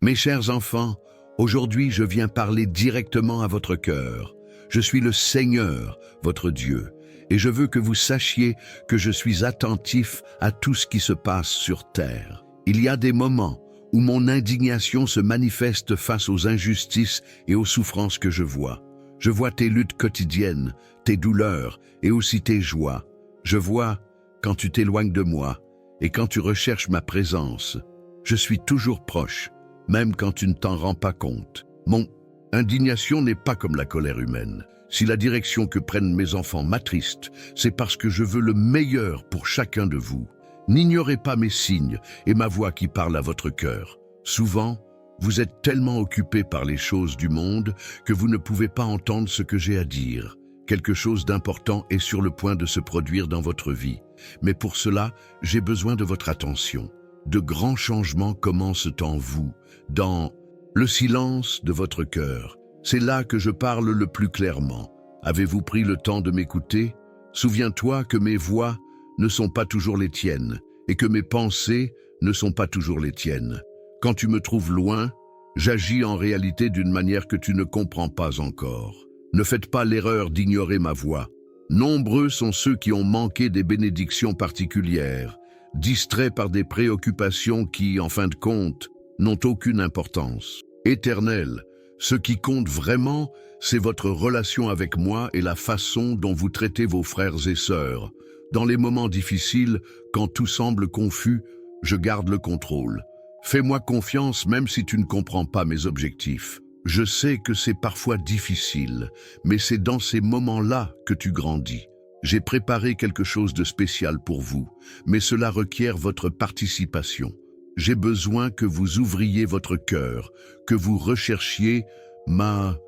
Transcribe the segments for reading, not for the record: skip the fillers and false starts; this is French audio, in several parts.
Mes chers enfants, aujourd'hui je viens parler directement à votre cœur. Je suis le Seigneur, votre Dieu, et je veux que vous sachiez que je suis attentif à tout ce qui se passe sur terre. Il y a des moments où mon indignation se manifeste face aux injustices et aux souffrances que je vois. Je vois tes luttes quotidiennes, tes douleurs et aussi tes joies. Je vois quand tu t'éloignes de moi et quand tu recherches ma présence. Je suis toujours proche, même quand tu ne t'en rends pas compte. Mon indignation n'est pas comme la colère humaine. Si la direction que prennent mes enfants m'attriste, c'est parce que je veux le meilleur pour chacun de vous. N'ignorez pas mes signes et ma voix qui parle à votre cœur. Souvent, vous êtes tellement occupés par les choses du monde que vous ne pouvez pas entendre ce que j'ai à dire. Quelque chose d'important est sur le point de se produire dans votre vie. Mais pour cela, j'ai besoin de votre attention. De grands changements commencent en vous, dans le silence de votre cœur. C'est là que je parle le plus clairement. Avez-vous pris le temps de m'écouter? Souviens-toi que mes voix ne sont pas toujours les tiennes et que mes pensées ne sont pas toujours les tiennes. Quand tu me trouves loin, j'agis en réalité d'une manière que tu ne comprends pas encore. Ne faites pas l'erreur d'ignorer ma voix. Nombreux sont ceux qui ont manqué des bénédictions particulières, distraits par des préoccupations qui, en fin de compte, n'ont aucune importance. Éternel, ce qui compte vraiment, c'est votre relation avec moi et la façon dont vous traitez vos frères et sœurs. Dans les moments difficiles, quand tout semble confus, je garde le contrôle. Fais-moi confiance même si tu ne comprends pas mes objectifs. Je sais que c'est parfois difficile, mais c'est dans ces moments-là que tu grandis. J'ai préparé quelque chose de spécial pour vous, mais cela requiert votre participation. J'ai besoin que vous ouvriez votre cœur, que vous recherchiez ma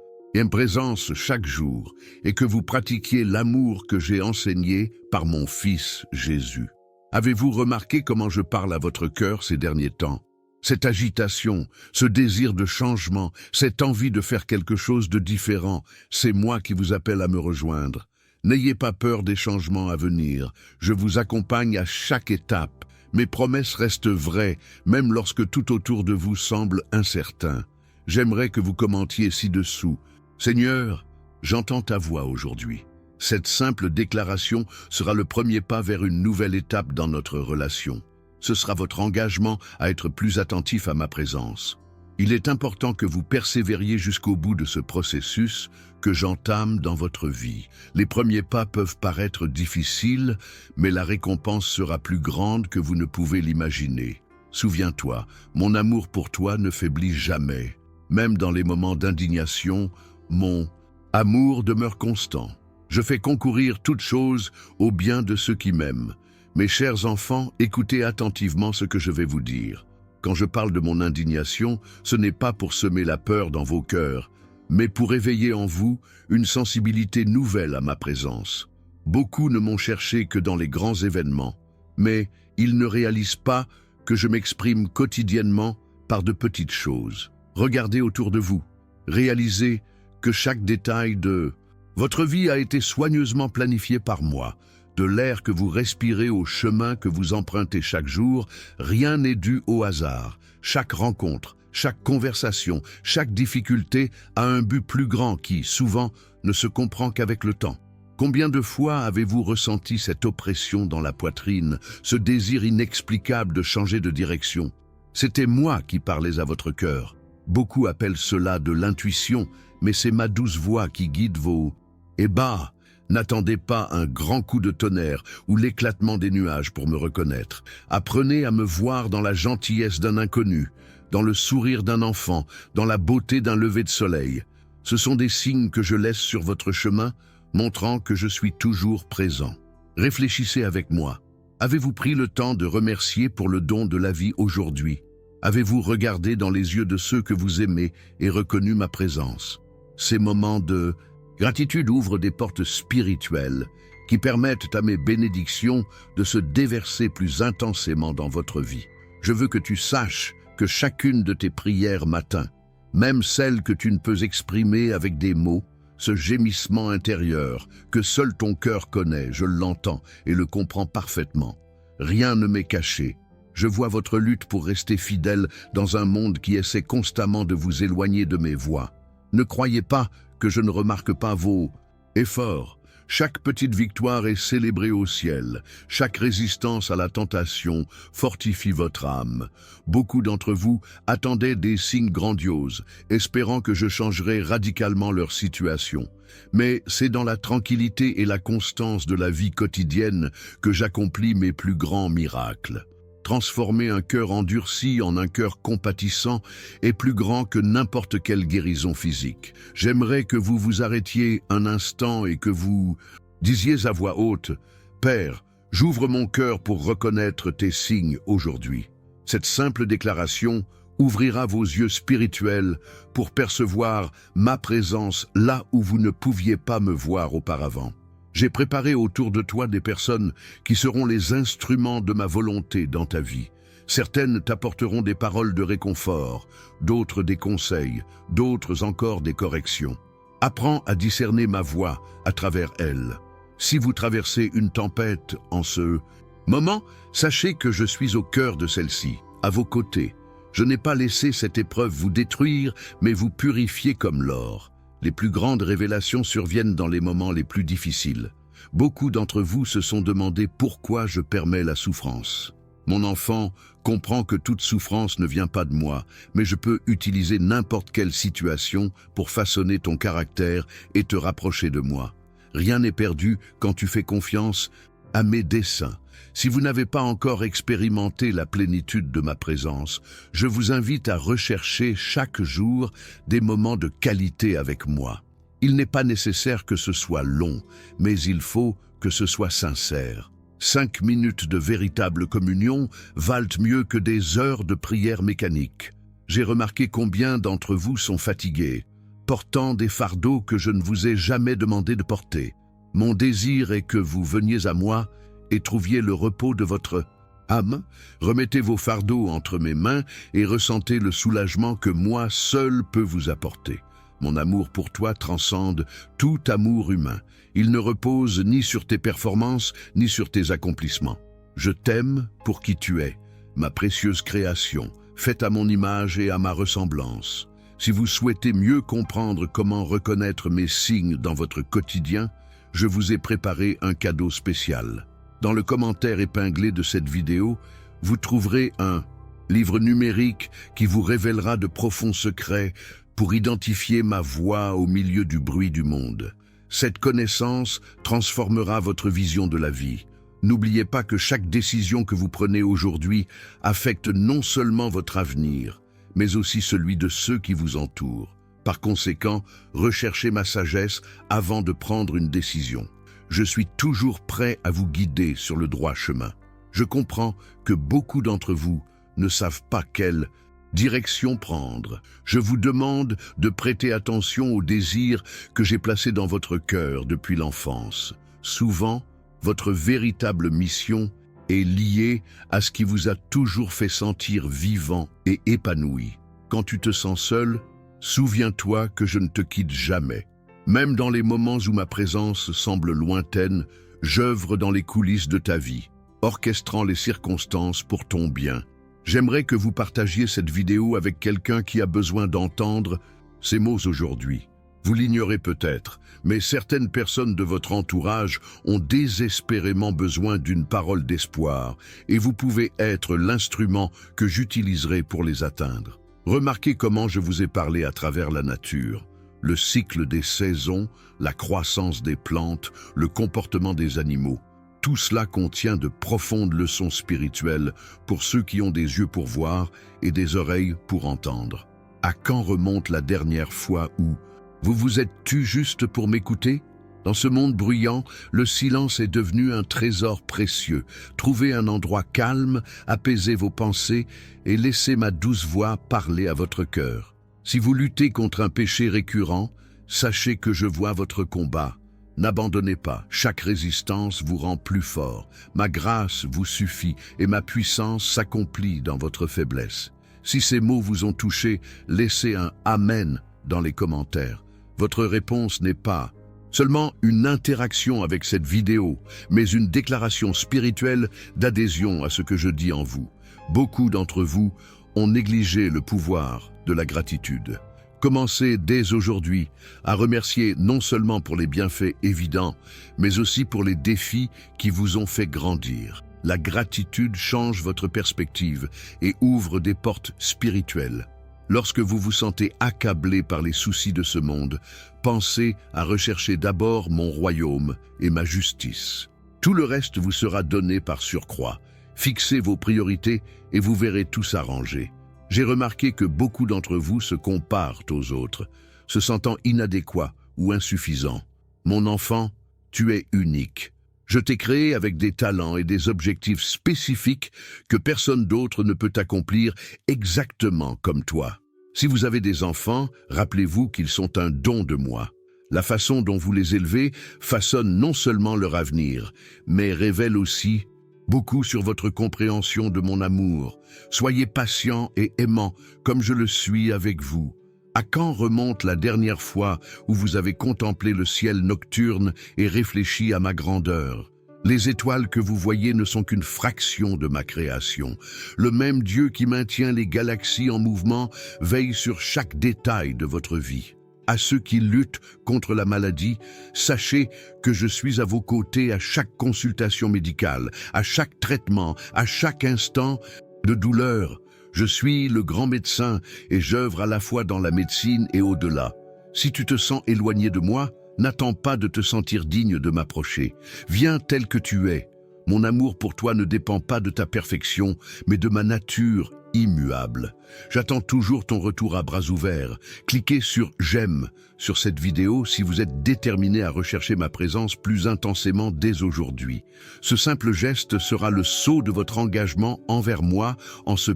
présence chaque jour et que vous pratiquiez l'amour que j'ai enseigné par mon Fils Jésus. Avez-vous remarqué comment je parle à votre cœur ces derniers temps? Cette agitation, ce désir de changement, cette envie de faire quelque chose de différent, c'est moi qui vous appelle à me rejoindre. N'ayez pas peur des changements à venir. Je vous accompagne à chaque étape. Mes promesses restent vraies, même lorsque tout autour de vous semble incertain. J'aimerais que vous commentiez ci-dessous. Seigneur, j'entends ta voix aujourd'hui. Cette simple déclaration sera le premier pas vers une nouvelle étape dans notre relation. Ce sera votre engagement à être plus attentif à ma présence. Il est important que vous persévériez jusqu'au bout de ce processus que j'entame dans votre vie. Les premiers pas peuvent paraître difficiles, mais la récompense sera plus grande que vous ne pouvez l'imaginer. Souviens-toi, mon amour pour toi ne faiblit jamais. Même dans les moments d'indignation, mon amour demeure constant. Je fais concourir toutes choses au bien de ceux qui m'aiment. Mes chers enfants, écoutez attentivement ce que je vais vous dire. Quand je parle de mon indignation, ce n'est pas pour semer la peur dans vos cœurs, mais pour éveiller en vous une sensibilité nouvelle à ma présence. Beaucoup ne m'ont cherché que dans les grands événements, mais ils ne réalisent pas que je m'exprime quotidiennement par de petites choses. Regardez autour de vous, réalisez que chaque détail de votre vie a été soigneusement planifié par moi. De l'air que vous respirez au chemin que vous empruntez chaque jour, rien n'est dû au hasard. Chaque rencontre, chaque conversation, chaque difficulté a un but plus grand qui, souvent, ne se comprend qu'avec le temps. Combien de fois avez-vous ressenti cette oppression dans la poitrine, ce désir inexplicable de changer de direction? C'était moi qui parlais à votre cœur. Beaucoup appellent cela de l'intuition, mais c'est ma douce voix qui guide vos... Eh bah, n'attendez pas un grand coup de tonnerre ou l'éclatement des nuages pour me reconnaître. Apprenez à me voir dans la gentillesse d'un inconnu, dans le sourire d'un enfant, dans la beauté d'un lever de soleil. Ce sont des signes que je laisse sur votre chemin, montrant que je suis toujours présent. Réfléchissez avec moi. Avez-vous pris le temps de remercier pour le don de la vie aujourd'hui? Avez-vous regardé dans les yeux de ceux que vous aimez et reconnu ma présence? Ces moments de gratitude ouvrent des portes spirituelles qui permettent à mes bénédictions de se déverser plus intensément dans votre vie. Je veux que tu saches que chacune de tes prières m'atteint, même celles que tu ne peux exprimer avec des mots, ce gémissement intérieur que seul ton cœur connaît, je l'entends et le comprends parfaitement. Rien ne m'est caché. Je vois votre lutte pour rester fidèle dans un monde qui essaie constamment de vous éloigner de mes voies. Ne croyez pas que je ne remarque pas vos efforts. Chaque petite victoire est célébrée au ciel. Chaque résistance à la tentation fortifie votre âme. Beaucoup d'entre vous attendaient des signes grandioses, espérant que je changerais radicalement leur situation. Mais c'est dans la tranquillité et la constance de la vie quotidienne que j'accomplis mes plus grands miracles. Transformer un cœur endurci en un cœur compatissant est plus grand que n'importe quelle guérison physique. J'aimerais que vous vous arrêtiez un instant et que vous disiez à voix haute « Père, j'ouvre mon cœur pour reconnaître tes signes aujourd'hui ». Cette simple déclaration ouvrira vos yeux spirituels pour percevoir ma présence là où vous ne pouviez pas me voir auparavant. J'ai préparé autour de toi des personnes qui seront les instruments de ma volonté dans ta vie. Certaines t'apporteront des paroles de réconfort, d'autres des conseils, d'autres encore des corrections. Apprends à discerner ma voix à travers elles. Si vous traversez une tempête en ce moment, sachez que je suis au cœur de celle-ci, à vos côtés. Je n'ai pas laissé cette épreuve vous détruire, mais vous purifier comme l'or. Les plus grandes révélations surviennent dans les moments les plus difficiles. Beaucoup d'entre vous se sont demandé pourquoi je permets la souffrance. Mon enfant comprend que toute souffrance ne vient pas de moi, mais je peux utiliser n'importe quelle situation pour façonner ton caractère et te rapprocher de moi. Rien n'est perdu quand tu fais confiance à mes desseins. Si vous n'avez pas encore expérimenté la plénitude de ma présence, je vous invite à rechercher chaque jour des moments de qualité avec moi. Il n'est pas nécessaire que ce soit long, mais il faut que ce soit sincère. 5 minutes de véritable communion valent mieux que des heures de prière mécanique. J'ai remarqué combien d'entre vous sont fatigués, portant des fardeaux que je ne vous ai jamais demandé de porter. Mon désir est que vous veniez à moi et trouviez le repos de votre âme. Remettez vos fardeaux entre mes mains et ressentez le soulagement que moi seul peux vous apporter. Mon amour pour toi transcende tout amour humain. Il ne repose ni sur tes performances, ni sur tes accomplissements. Je t'aime pour qui tu es, ma précieuse création, faite à mon image et à ma ressemblance. Si vous souhaitez mieux comprendre comment reconnaître mes signes dans votre quotidien, je vous ai préparé un cadeau spécial. Dans le commentaire épinglé de cette vidéo, vous trouverez un livre numérique qui vous révélera de profonds secrets pour identifier ma voix au milieu du bruit du monde. Cette connaissance transformera votre vision de la vie. N'oubliez pas que chaque décision que vous prenez aujourd'hui affecte non seulement votre avenir, mais aussi celui de ceux qui vous entourent. Par conséquent, recherchez ma sagesse avant de prendre une décision. Je suis toujours prêt à vous guider sur le droit chemin. Je comprends que beaucoup d'entre vous ne savent pas quelle direction prendre. Je vous demande de prêter attention aux désirs que j'ai placés dans votre cœur depuis l'enfance. Souvent, votre véritable mission est liée à ce qui vous a toujours fait sentir vivant et épanoui. Quand tu te sens seul, souviens-toi que je ne te quitte jamais. Même dans les moments où ma présence semble lointaine, j'œuvre dans les coulisses de ta vie, orchestrant les circonstances pour ton bien. J'aimerais que vous partagiez cette vidéo avec quelqu'un qui a besoin d'entendre ces mots aujourd'hui. Vous l'ignorez peut-être, mais certaines personnes de votre entourage ont désespérément besoin d'une parole d'espoir et vous pouvez être l'instrument que j'utiliserai pour les atteindre. Remarquez comment je vous ai parlé à travers la nature. Le cycle des saisons, la croissance des plantes, le comportement des animaux. Tout cela contient de profondes leçons spirituelles pour ceux qui ont des yeux pour voir et des oreilles pour entendre. À quand remonte la dernière fois où vous vous êtes tu juste pour m'écouter? Dans ce monde bruyant, le silence est devenu un trésor précieux. Trouvez un endroit calme, apaisez vos pensées et laissez ma douce voix parler à votre cœur. Si vous luttez contre un péché récurrent, sachez que je vois votre combat. N'abandonnez pas, chaque résistance vous rend plus fort. Ma grâce vous suffit et ma puissance s'accomplit dans votre faiblesse. Si ces mots vous ont touché, laissez un « Amen » dans les commentaires. Votre réponse n'est pas seulement une interaction avec cette vidéo, mais une déclaration spirituelle d'adhésion à ce que je dis en vous. Beaucoup d'entre vous ont négligé le pouvoir de la gratitude. Commencez dès aujourd'hui à remercier non seulement pour les bienfaits évidents, mais aussi pour les défis qui vous ont fait grandir. La gratitude change votre perspective et ouvre des portes spirituelles. Lorsque vous vous sentez accablé par les soucis de ce monde, pensez à rechercher d'abord mon royaume et ma justice. Tout le reste vous sera donné par surcroît. Fixez vos priorités et vous verrez tout s'arranger. J'ai remarqué que beaucoup d'entre vous se comparent aux autres, se sentant inadéquats ou insuffisants. Mon enfant, tu es unique. Je t'ai créé avec des talents et des objectifs spécifiques que personne d'autre ne peut accomplir exactement comme toi. Si vous avez des enfants, rappelez-vous qu'ils sont un don de moi. La façon dont vous les élevez façonne non seulement leur avenir, mais révèle aussi beaucoup sur votre compréhension de mon amour. Soyez patient et aimant comme je le suis avec vous. À quand remonte la dernière fois où vous avez contemplé le ciel nocturne et réfléchi à ma grandeur? Les étoiles que vous voyez ne sont qu'une fraction de ma création. Le même Dieu qui maintient les galaxies en mouvement veille sur chaque détail de votre vie. À ceux qui luttent contre la maladie, sachez que je suis à vos côtés à chaque consultation médicale, à chaque traitement, à chaque instant de douleur. Je suis le grand médecin et j'œuvre à la fois dans la médecine et au-delà. Si tu te sens éloigné de moi, n'attends pas de te sentir digne de m'approcher. Viens tel que tu es. Mon amour pour toi ne dépend pas de ta perfection, mais de ma nature immuable. J'attends toujours ton retour à bras ouverts. Cliquez sur « J'aime » sur cette vidéo si vous êtes déterminé à rechercher ma présence plus intensément dès aujourd'hui. Ce simple geste sera le sceau de votre engagement envers moi en ce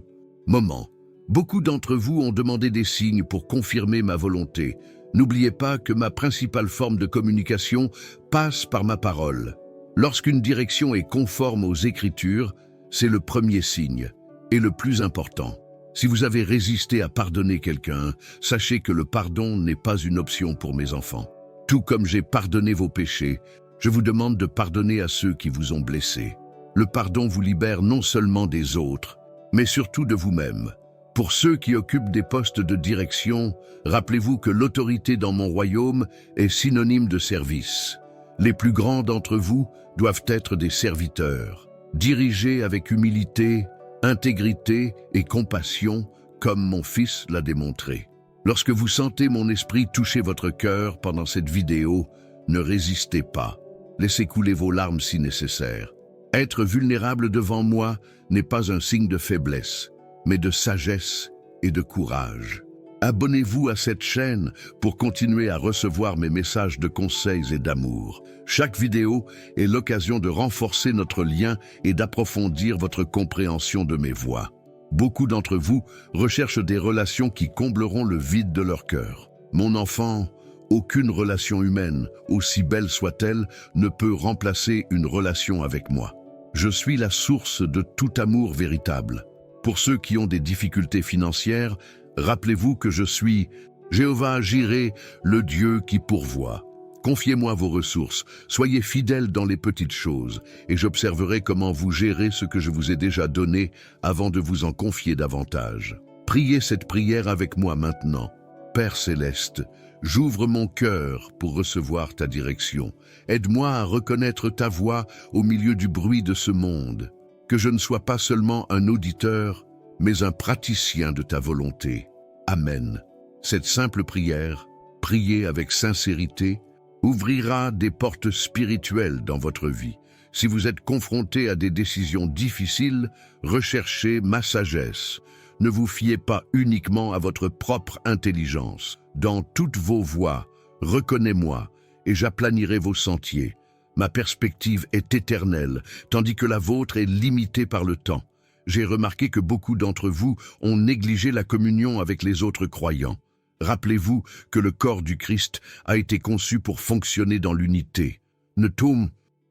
moment. Beaucoup d'entre vous ont demandé des signes pour confirmer ma volonté. N'oubliez pas que ma principale forme de communication passe par ma parole. Lorsqu'une direction est conforme aux Écritures, c'est le premier signe et le plus important. Si vous avez résisté à pardonner quelqu'un, sachez que le pardon n'est pas une option pour mes enfants. Tout comme j'ai pardonné vos péchés, je vous demande de pardonner à ceux qui vous ont blessés. Le pardon vous libère non seulement des autres, mais surtout de vous-même. Pour ceux qui occupent des postes de direction, rappelez-vous que l'autorité dans mon royaume est synonyme de service. Les plus grands d'entre vous doivent être des serviteurs, dirigés avec humilité, intégrité et compassion, comme mon fils l'a démontré. Lorsque vous sentez mon esprit toucher votre cœur pendant cette vidéo, ne résistez pas. Laissez couler vos larmes si nécessaire. Être vulnérable devant moi n'est pas un signe de faiblesse, mais de sagesse et de courage. Abonnez-vous à cette chaîne pour continuer à recevoir mes messages de conseils et d'amour. Chaque vidéo est l'occasion de renforcer notre lien et d'approfondir votre compréhension de mes voix. Beaucoup d'entre vous recherchent des relations qui combleront le vide de leur cœur. Mon enfant, aucune relation humaine, aussi belle soit-elle, ne peut remplacer une relation avec moi. Je suis la source de tout amour véritable. Pour ceux qui ont des difficultés financières, rappelez-vous que je suis Jéhovah Jireh, le Dieu qui pourvoit. Confiez-moi vos ressources, soyez fidèles dans les petites choses, et j'observerai comment vous gérez ce que je vous ai déjà donné avant de vous en confier davantage. Priez cette prière avec moi maintenant. Père céleste, j'ouvre mon cœur pour recevoir ta direction. Aide-moi à reconnaître ta voix au milieu du bruit de ce monde. Que je ne sois pas seulement un auditeur, mais un praticien de ta volonté. Amen. Cette simple prière, priée avec sincérité, ouvrira des portes spirituelles dans votre vie. Si vous êtes confronté à des décisions difficiles, recherchez ma sagesse. Ne vous fiez pas uniquement à votre propre intelligence. Dans toutes vos voies, reconnais-moi et j'aplanirai vos sentiers. Ma perspective est éternelle, tandis que la vôtre est limitée par le temps. J'ai remarqué que beaucoup d'entre vous ont négligé la communion avec les autres croyants. Rappelez-vous que le corps du Christ a été conçu pour fonctionner dans l'unité. Ne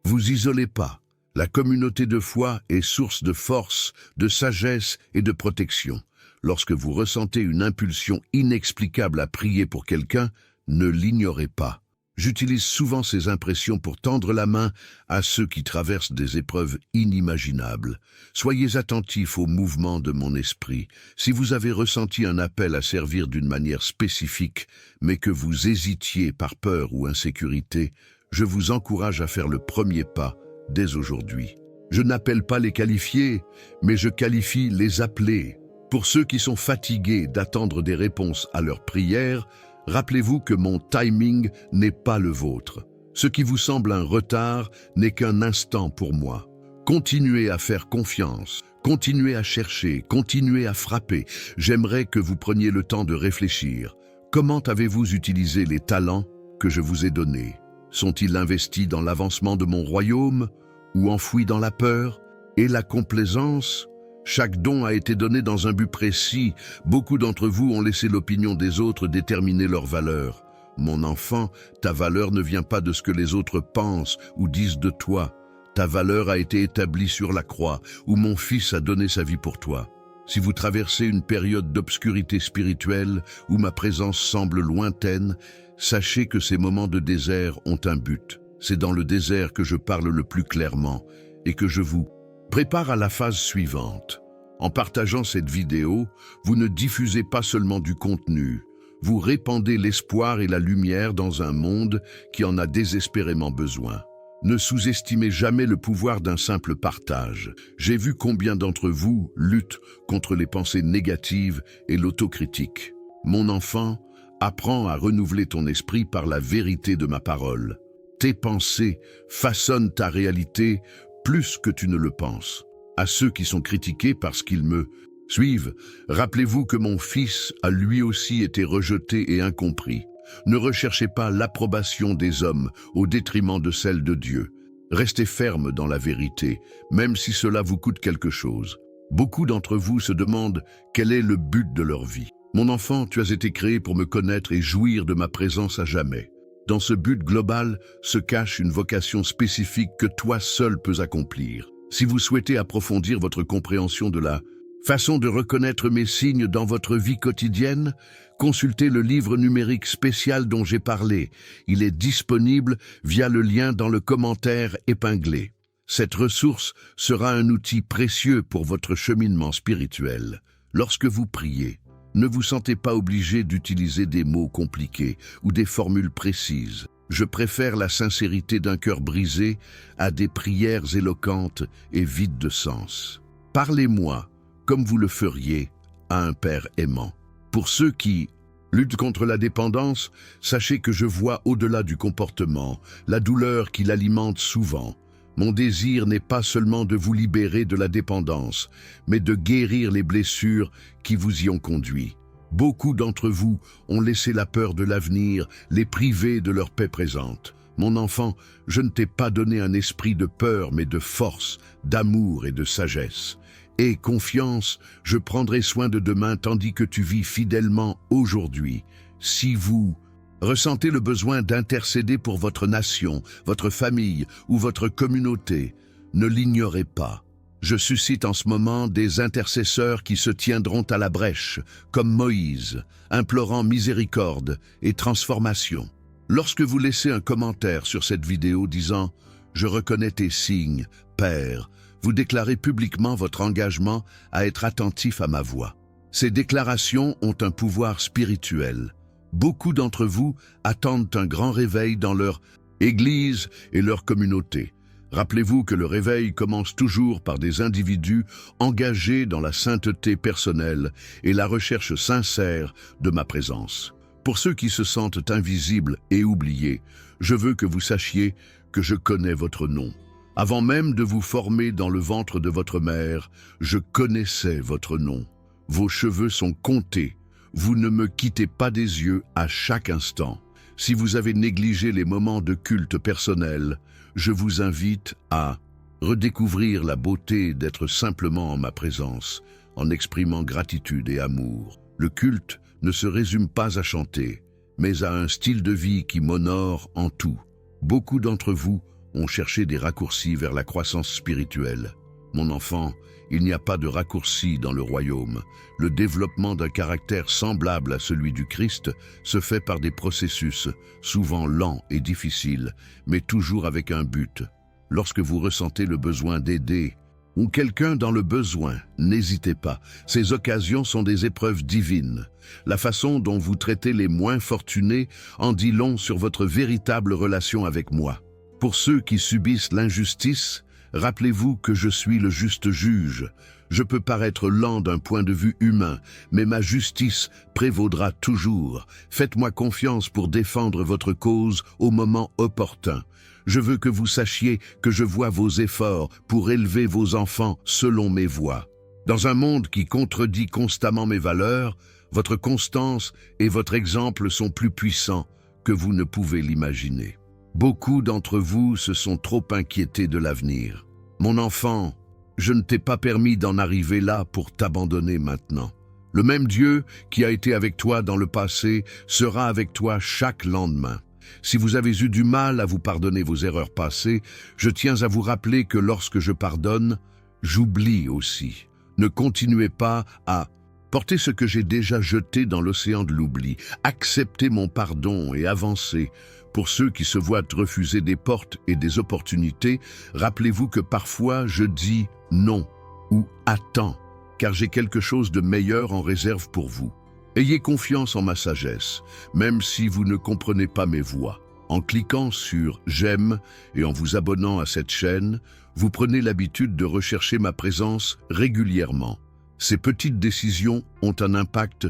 vous isolez pas. La communauté de foi est source de force, de sagesse et de protection. Lorsque vous ressentez une impulsion inexplicable à prier pour quelqu'un, ne l'ignorez pas. J'utilise souvent ces impressions pour tendre la main à ceux qui traversent des épreuves inimaginables. Soyez attentifs aux mouvements de mon esprit. Si vous avez ressenti un appel à servir d'une manière spécifique, mais que vous hésitiez par peur ou insécurité, je vous encourage à faire le premier pas dès aujourd'hui. Je n'appelle pas les qualifiés, mais je qualifie les appelés. Pour ceux qui sont fatigués d'attendre des réponses à leurs prières, rappelez-vous que mon timing n'est pas le vôtre. Ce qui vous semble un retard n'est qu'un instant pour moi. Continuez à faire confiance, continuez à chercher, continuez à frapper. J'aimerais que vous preniez le temps de réfléchir. Comment avez-vous utilisé les talents que je vous ai donnés? Sont-ils investis dans l'avancement de mon royaume ou enfouis dans la peur et la complaisance? Chaque don a été donné dans un but précis. Beaucoup d'entre vous ont laissé l'opinion des autres déterminer leur valeur. Mon enfant, ta valeur ne vient pas de ce que les autres pensent ou disent de toi. Ta valeur a été établie sur la croix, où mon Fils a donné sa vie pour toi. Si vous traversez une période d'obscurité spirituelle, où ma présence semble lointaine, sachez que ces moments de désert ont un but. C'est dans le désert que je parle le plus clairement et que je vous prépare à la phase suivante. En partageant cette vidéo, vous ne diffusez pas seulement du contenu, vous répandez l'espoir et la lumière dans un monde qui en a désespérément besoin. Ne sous-estimez jamais le pouvoir d'un simple partage. J'ai vu combien d'entre vous luttent contre les pensées négatives et l'autocritique. Mon enfant, apprends à renouveler ton esprit par la vérité de ma parole. Tes pensées façonnent ta réalité plus que tu ne le penses. À ceux qui sont critiqués parce qu'ils me suivent, rappelez-vous que mon Fils a lui aussi été rejeté et incompris. Ne recherchez pas l'approbation des hommes au détriment de celle de Dieu. Restez ferme dans la vérité, même si cela vous coûte quelque chose. Beaucoup d'entre vous se demandent quel est le but de leur vie. Mon enfant, tu as été créé pour me connaître et jouir de ma présence à jamais. Dans ce but global se cache une vocation spécifique que toi seul peux accomplir. Si vous souhaitez approfondir votre compréhension de la façon de reconnaître mes signes dans votre vie quotidienne, consultez le livre numérique spécial dont j'ai parlé. Il est disponible via le lien dans le commentaire épinglé. Cette ressource sera un outil précieux pour votre cheminement spirituel. Lorsque vous priez, ne vous sentez pas obligé d'utiliser des mots compliqués ou des formules précises. Je préfère la sincérité d'un cœur brisé à des prières éloquentes et vides de sens. Parlez-moi comme vous le feriez à un père aimant. Pour ceux qui luttent contre la dépendance, sachez que je vois au-delà du comportement, la douleur qui l'alimente souvent. Mon désir n'est pas seulement de vous libérer de la dépendance, mais de guérir les blessures qui vous y ont conduit. Beaucoup d'entre vous ont laissé la peur de l'avenir les priver de leur paix présente. Mon enfant, je ne t'ai pas donné un esprit de peur, mais de force, d'amour et de sagesse. Aie confiance, je prendrai soin de demain tandis que tu vis fidèlement aujourd'hui. Si vous ressentez le besoin d'intercéder pour votre nation, votre famille ou votre communauté, ne l'ignorez pas. Je suscite en ce moment des intercesseurs qui se tiendront à la brèche, comme Moïse, implorant miséricorde et transformation. Lorsque vous laissez un commentaire sur cette vidéo disant « Je reconnais tes signes, Père », vous déclarez publiquement votre engagement à être attentif à ma voix. Ces déclarations ont un pouvoir spirituel. Beaucoup d'entre vous attendent un grand réveil dans leur Église et leur communauté. Rappelez-vous que le réveil commence toujours par des individus engagés dans la sainteté personnelle et la recherche sincère de ma présence. Pour ceux qui se sentent invisibles et oubliés, je veux que vous sachiez que je connais votre nom. Avant même de vous former dans le ventre de votre mère, je connaissais votre nom. Vos cheveux sont comptés. Vous ne me quittez pas des yeux à chaque instant. Si vous avez négligé les moments de culte personnel, je vous invite à redécouvrir la beauté d'être simplement en ma présence, en exprimant gratitude et amour. Le culte ne se résume pas à chanter, mais à un style de vie qui m'honore en tout. Beaucoup d'entre vous ont cherché des raccourcis vers la croissance spirituelle. Mon enfant, il n'y a pas de raccourci dans le royaume. Le développement d'un caractère semblable à celui du Christ se fait par des processus, souvent lents et difficiles, mais toujours avec un but. Lorsque vous ressentez le besoin d'aider, ou quelqu'un dans le besoin, n'hésitez pas. Ces occasions sont des épreuves divines. La façon dont vous traitez les moins fortunés en dit long sur votre véritable relation avec moi. Pour ceux qui subissent l'injustice, rappelez-vous que je suis le juste juge. Je peux paraître lent d'un point de vue humain, mais ma justice prévaudra toujours. Faites-moi confiance pour défendre votre cause au moment opportun. Je veux que vous sachiez que je vois vos efforts pour élever vos enfants selon mes voies. Dans un monde qui contredit constamment mes valeurs, votre constance et votre exemple sont plus puissants que vous ne pouvez l'imaginer. Beaucoup d'entre vous se sont trop inquiétés de l'avenir. Mon enfant, je ne t'ai pas permis d'en arriver là pour t'abandonner maintenant. Le même Dieu qui a été avec toi dans le passé sera avec toi chaque lendemain. Si vous avez eu du mal à vous pardonner vos erreurs passées, je tiens à vous rappeler que lorsque je pardonne, j'oublie aussi. Ne continuez pas à porter ce que j'ai déjà jeté dans l'océan de l'oubli. Acceptez mon pardon et avancez. Pour ceux qui se voient refuser des portes et des opportunités, rappelez-vous que parfois je dis non ou attends, car j'ai quelque chose de meilleur en réserve pour vous. Ayez confiance en ma sagesse, même si vous ne comprenez pas mes voies. En cliquant sur « J'aime » et en vous abonnant à cette chaîne, vous prenez l'habitude de rechercher ma présence régulièrement. Ces petites décisions ont un impact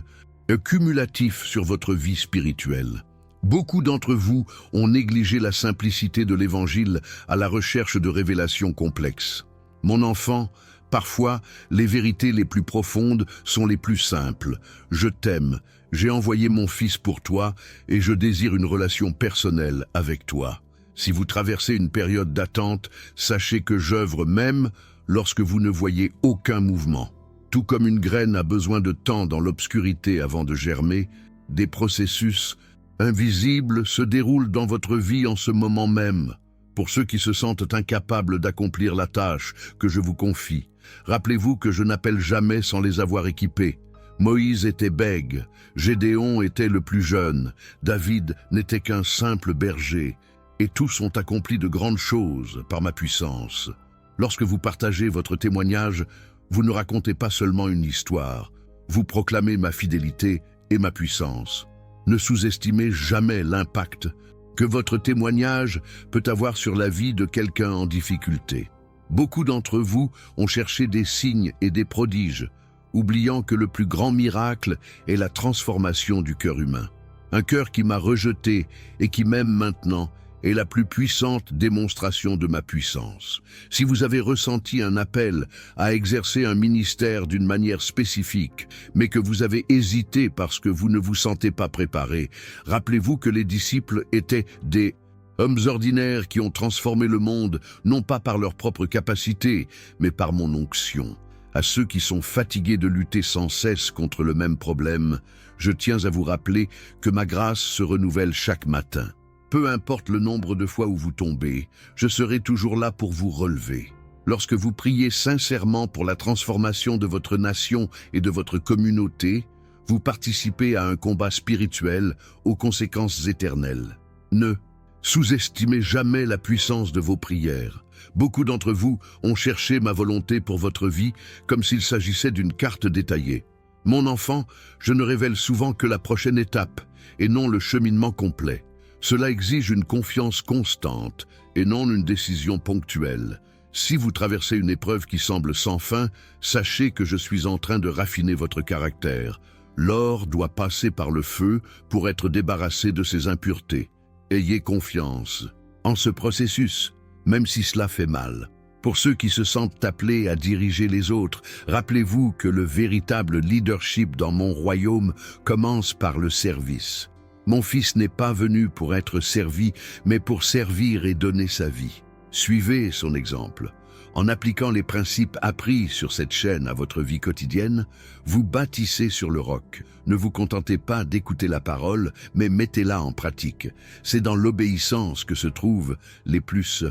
cumulatif sur votre vie spirituelle. Beaucoup d'entre vous ont négligé la simplicité de l'Évangile à la recherche de révélations complexes. Mon enfant, parfois, les vérités les plus profondes sont les plus simples. Je t'aime, j'ai envoyé mon Fils pour toi et je désire une relation personnelle avec toi. Si vous traversez une période d'attente, sachez que j'œuvre même lorsque vous ne voyez aucun mouvement. Tout comme une graine a besoin de temps dans l'obscurité avant de germer, des processus invisibles se déroulent dans votre vie en ce moment même. Pour ceux qui se sentent incapables d'accomplir la tâche que je vous confie, rappelez-vous que je n'appelle jamais sans les avoir équipés. Moïse était bègue, Gédéon était le plus jeune, David n'était qu'un simple berger, et tous ont accompli de grandes choses par ma puissance. Lorsque vous partagez votre témoignage, vous ne racontez pas seulement une histoire, vous proclamez ma fidélité et ma puissance. Ne sous-estimez jamais l'impact que votre témoignage peut avoir sur la vie de quelqu'un en difficulté. Beaucoup d'entre vous ont cherché des signes et des prodiges, oubliant que le plus grand miracle est la transformation du cœur humain. Un cœur qui m'a rejeté et qui m'aime maintenant est la plus puissante démonstration de ma puissance. Si vous avez ressenti un appel à exercer un ministère d'une manière spécifique, mais que vous avez hésité parce que vous ne vous sentez pas préparé, rappelez-vous que les disciples étaient des hommes ordinaires qui ont transformé le monde, non pas par leur propre capacité, mais par mon onction. À ceux qui sont fatigués de lutter sans cesse contre le même problème, je tiens à vous rappeler que ma grâce se renouvelle chaque matin. Peu importe le nombre de fois où vous tombez, je serai toujours là pour vous relever. Lorsque vous priez sincèrement pour la transformation de votre nation et de votre communauté, vous participez à un combat spirituel aux conséquences éternelles. Ne sous-estimez jamais la puissance de vos prières. Beaucoup d'entre vous ont cherché ma volonté pour votre vie comme s'il s'agissait d'une carte détaillée. Mon enfant, je ne révèle souvent que la prochaine étape et non le cheminement complet. Cela exige une confiance constante et non une décision ponctuelle. Si vous traversez une épreuve qui semble sans fin, sachez que je suis en train de raffiner votre caractère. L'or doit passer par le feu pour être débarrassé de ses impuretés. Ayez confiance en ce processus, même si cela fait mal. Pour ceux qui se sentent appelés à diriger les autres, rappelez-vous que le véritable leadership dans mon royaume commence par le service. Mon Fils n'est pas venu pour être servi, mais pour servir et donner sa vie. Suivez son exemple. En appliquant les principes appris sur cette chaîne à votre vie quotidienne, vous bâtissez sur le roc. Ne vous contentez pas d'écouter la parole, mais mettez-la en pratique. C'est dans l'obéissance que se trouvent les plus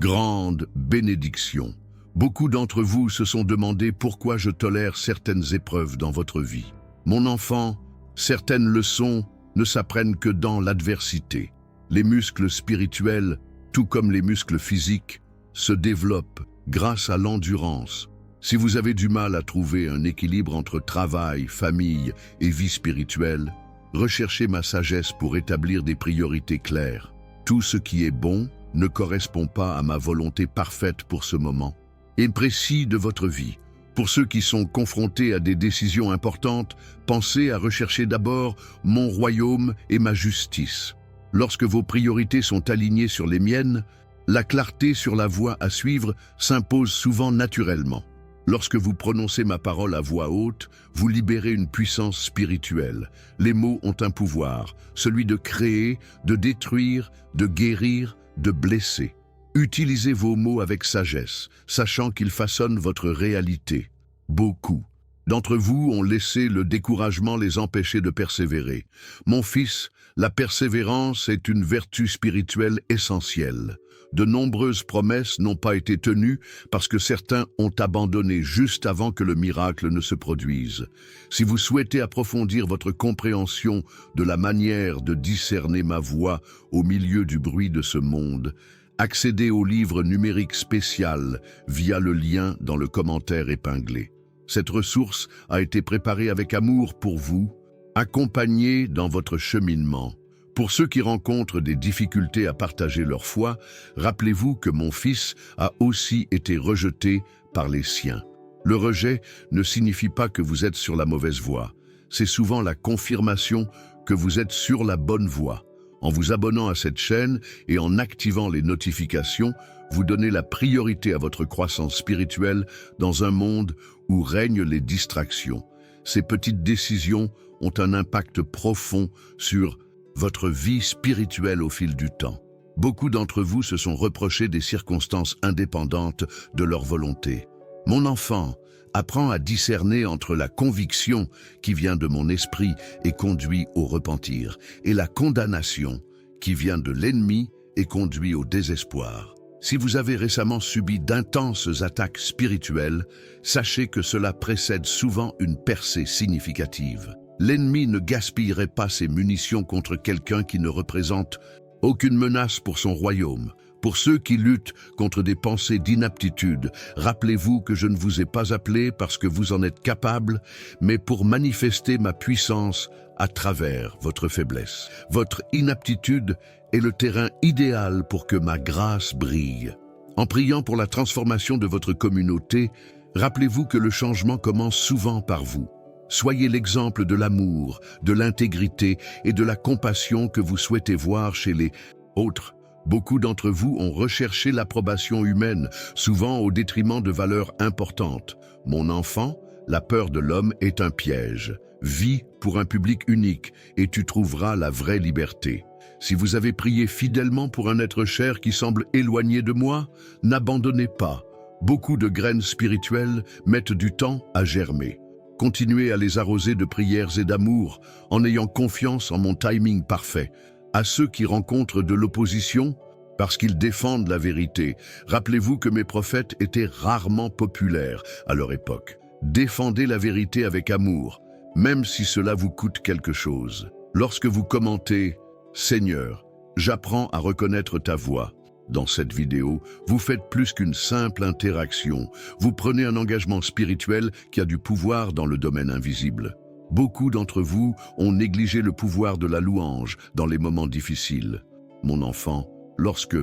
grandes bénédictions. Beaucoup d'entre vous se sont demandé pourquoi je tolère certaines épreuves dans votre vie. Mon enfant, certaines leçons ne s'apprennent que dans l'adversité. Les muscles spirituels, tout comme les muscles physiques, se développent grâce à l'endurance. Si vous avez du mal à trouver un équilibre entre travail, famille et vie spirituelle, recherchez ma sagesse pour établir des priorités claires. Tout ce qui est bon ne correspond pas à ma volonté parfaite pour ce moment et précis de votre vie. Pour ceux qui sont confrontés à des décisions importantes, pensez à rechercher d'abord mon royaume et ma justice. Lorsque vos priorités sont alignées sur les miennes, la clarté sur la voie à suivre s'impose souvent naturellement. Lorsque vous prononcez ma parole à voix haute, vous libérez une puissance spirituelle. Les mots ont un pouvoir, celui de créer, de détruire, de guérir, de blesser. Utilisez vos mots avec sagesse, sachant qu'ils façonnent votre réalité. Beaucoup d'entre vous ont laissé le découragement les empêcher de persévérer. Mon fils, la persévérance est une vertu spirituelle essentielle. De nombreuses promesses n'ont pas été tenues parce que certains ont abandonné juste avant que le miracle ne se produise. Si vous souhaitez approfondir votre compréhension de la manière de discerner ma voix au milieu du bruit de ce monde, accédez au livre numérique spécial via le lien dans le commentaire épinglé. Cette ressource a été préparée avec amour pour vous, accompagnée dans votre cheminement. Pour ceux qui rencontrent des difficultés à partager leur foi, rappelez-vous que mon fils a aussi été rejeté par les siens. Le rejet ne signifie pas que vous êtes sur la mauvaise voie. C'est souvent la confirmation que vous êtes sur la bonne voie. En vous abonnant à cette chaîne et en activant les notifications, vous donnez la priorité à votre croissance spirituelle dans un monde où règnent les distractions. Ces petites décisions ont un impact profond sur votre vie spirituelle au fil du temps. Beaucoup d'entre vous se sont reprochés des circonstances indépendantes de leur volonté. Mon enfant, apprends à discerner entre la conviction qui vient de mon esprit et conduit au repentir, et la condamnation qui vient de l'ennemi et conduit au désespoir. Si vous avez récemment subi d'intenses attaques spirituelles, sachez que cela précède souvent une percée significative. L'ennemi ne gaspillerait pas ses munitions contre quelqu'un qui ne représente aucune menace pour son royaume. Pour ceux qui luttent contre des pensées d'inaptitude, rappelez-vous que je ne vous ai pas appelé parce que vous en êtes capable, mais pour manifester ma puissance à travers votre faiblesse. Votre inaptitude est le terrain idéal pour que ma grâce brille. En priant pour la transformation de votre communauté, rappelez-vous que le changement commence souvent par vous. Soyez l'exemple de l'amour, de l'intégrité et de la compassion que vous souhaitez voir chez les autres. Beaucoup d'entre vous ont recherché l'approbation humaine, souvent au détriment de valeurs importantes. Mon enfant, la peur de l'homme est un piège. Vis pour un public unique et tu trouveras la vraie liberté. Si vous avez prié fidèlement pour un être cher qui semble éloigné de moi, n'abandonnez pas. Beaucoup de graines spirituelles mettent du temps à germer. Continuez à les arroser de prières et d'amour en ayant confiance en mon timing parfait. À ceux qui rencontrent de l'opposition, parce qu'ils défendent la vérité, rappelez-vous que mes prophètes étaient rarement populaires à leur époque. Défendez la vérité avec amour, même si cela vous coûte quelque chose. Lorsque vous commentez « Seigneur, j'apprends à reconnaître ta voix », dans cette vidéo, vous faites plus qu'une simple interaction. Vous prenez un engagement spirituel qui a du pouvoir dans le domaine invisible. Beaucoup d'entre vous ont négligé le pouvoir de la louange dans les moments difficiles. Mon enfant, lorsque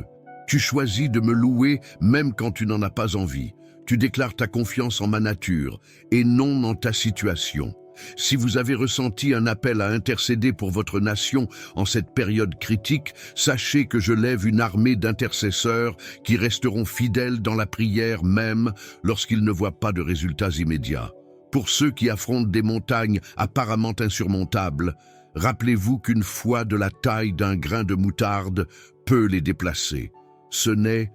tu choisis de me louer même quand tu n'en as pas envie, tu déclares ta confiance en ma nature et non en ta situation. Si vous avez ressenti un appel à intercéder pour votre nation en cette période critique, sachez que je lève une armée d'intercesseurs qui resteront fidèles dans la prière même lorsqu'ils ne voient pas de résultats immédiats. Pour ceux qui affrontent des montagnes apparemment insurmontables, rappelez-vous qu'une foi de la taille d'un grain de moutarde peut les déplacer. Ce n'est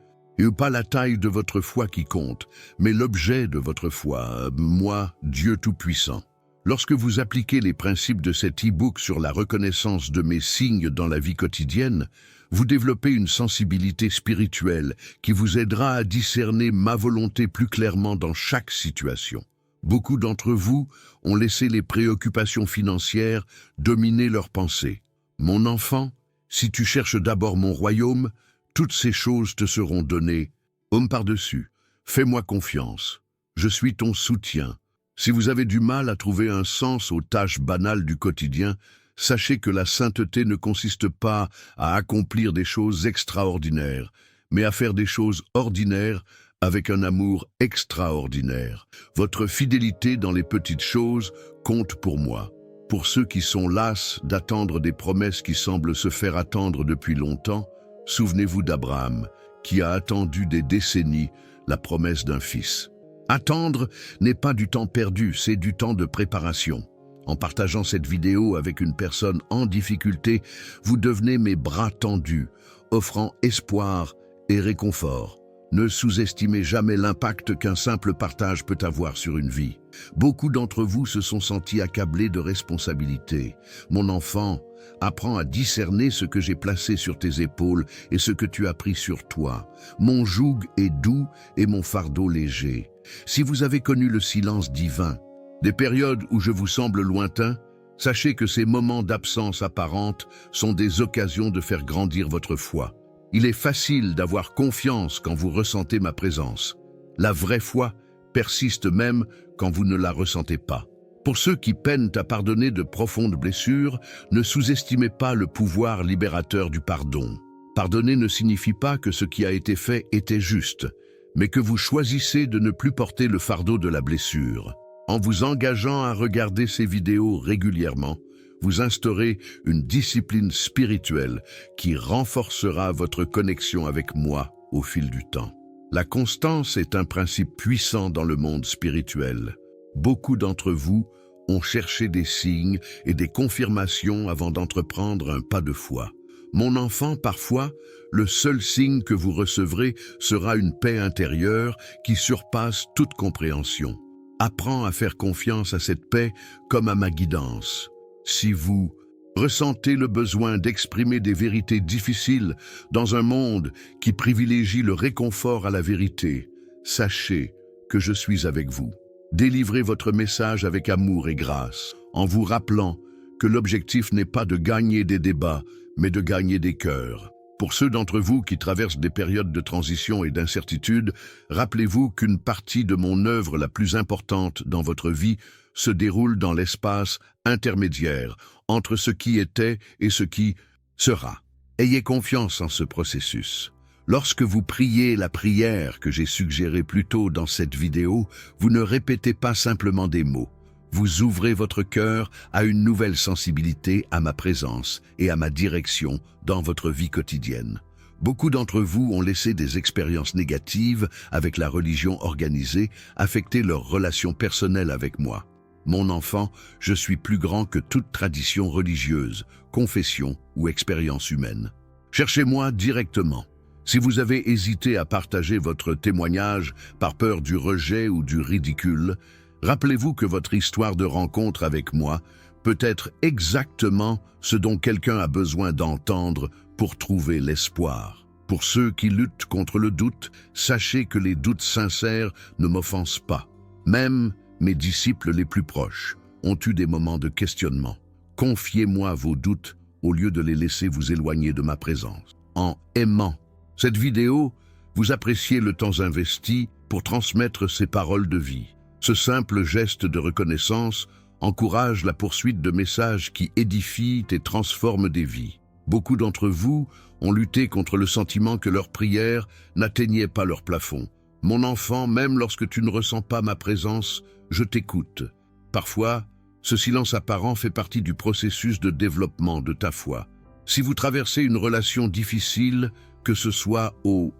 pas la taille de votre foi qui compte, mais l'objet de votre foi, moi, Dieu Tout-Puissant. Lorsque vous appliquez les principes de cet e-book sur la reconnaissance de mes signes dans la vie quotidienne, Vous développez une sensibilité spirituelle qui vous aidera à discerner ma volonté plus clairement dans chaque situation. Beaucoup d'entre vous ont laissé les préoccupations financières dominer leurs pensées. Mon enfant, si tu cherches d'abord mon royaume, toutes ces choses te seront données. Homme par-dessus, fais-moi confiance. Je suis ton soutien. Si vous avez du mal à trouver un sens aux tâches banales du quotidien, sachez que la sainteté ne consiste pas à accomplir des choses extraordinaires, mais à faire des choses ordinaires avec un amour extraordinaire. Votre fidélité dans les petites choses compte pour moi. Pour ceux qui sont las d'attendre des promesses qui semblent se faire attendre depuis longtemps, souvenez-vous d'Abraham, qui a attendu des décennies la promesse d'un fils. Attendre n'est pas du temps perdu, c'est du temps de préparation. En partageant cette vidéo avec une personne en difficulté, vous devenez mes bras tendus, offrant espoir et réconfort. Ne sous-estimez jamais l'impact qu'un simple partage peut avoir sur une vie. Beaucoup d'entre vous se sont sentis accablés de responsabilités. Mon enfant, apprends à discerner ce que j'ai placé sur tes épaules et ce que tu as pris sur toi. Mon joug est doux et mon fardeau léger. Si vous avez connu le silence divin, des périodes où je vous semble lointain, sachez que ces moments d'absence apparente sont des occasions de faire grandir votre foi. Il est facile d'avoir confiance quand vous ressentez ma présence. La vraie foi persiste même quand vous ne la ressentez pas. Pour ceux qui peinent à pardonner de profondes blessures, ne sous-estimez pas le pouvoir libérateur du pardon. Pardonner ne signifie pas que ce qui a été fait était juste, mais que vous choisissez de ne plus porter le fardeau de la blessure. En vous engageant à regarder ces vidéos régulièrement, vous instaurez une discipline spirituelle qui renforcera votre connexion avec moi au fil du temps. La constance est un principe puissant dans le monde spirituel. Beaucoup d'entre vous ont cherché des signes et des confirmations avant d'entreprendre un pas de foi. Mon enfant, parfois, le seul signe que vous recevrez sera une paix intérieure qui surpasse toute compréhension. Apprends à faire confiance à cette paix comme à ma guidance. Si vous ressentez le besoin d'exprimer des vérités difficiles dans un monde qui privilégie le réconfort à la vérité, sachez que je suis avec vous. Délivrez votre message avec amour et grâce, en vous rappelant que l'objectif n'est pas de gagner des débats, mais de gagner des cœurs. Pour ceux d'entre vous qui traversent des périodes de transition et d'incertitude, rappelez-vous qu'une partie de mon œuvre la plus importante dans votre vie se déroule dans l'espace intermédiaire entre ce qui était et ce qui sera. Ayez confiance en ce processus. Lorsque vous priez la prière que j'ai suggérée plus tôt dans cette vidéo, vous ne répétez pas simplement des mots. Vous ouvrez votre cœur à une nouvelle sensibilité à ma présence et à ma direction dans votre vie quotidienne. Beaucoup d'entre vous ont laissé des expériences négatives avec la religion organisée affecter leurs relations personnelles avec moi. Mon enfant, je suis plus grand que toute tradition religieuse, confession ou expérience humaine. Cherchez-moi directement. Si vous avez hésité à partager votre témoignage par peur du rejet ou du ridicule, rappelez-vous que votre histoire de rencontre avec moi peut être exactement ce dont quelqu'un a besoin d'entendre pour trouver l'espoir. Pour ceux qui luttent contre le doute, sachez que les doutes sincères ne m'offensent pas. Même mes disciples les plus proches ont eu des moments de questionnement. Confiez-moi vos doutes au lieu de les laisser vous éloigner de ma présence. En aimant cette vidéo, vous appréciez le temps investi pour transmettre ces paroles de vie. Ce simple geste de reconnaissance encourage la poursuite de messages qui édifient et transforment des vies. Beaucoup d'entre vous ont lutté contre le sentiment que leurs prières n'atteignaient pas leur plafond. Mon enfant, même lorsque tu ne ressens pas ma présence, je t'écoute. Parfois, ce silence apparent fait partie du processus de développement de ta foi. Si vous traversez une relation difficile, que ce soit au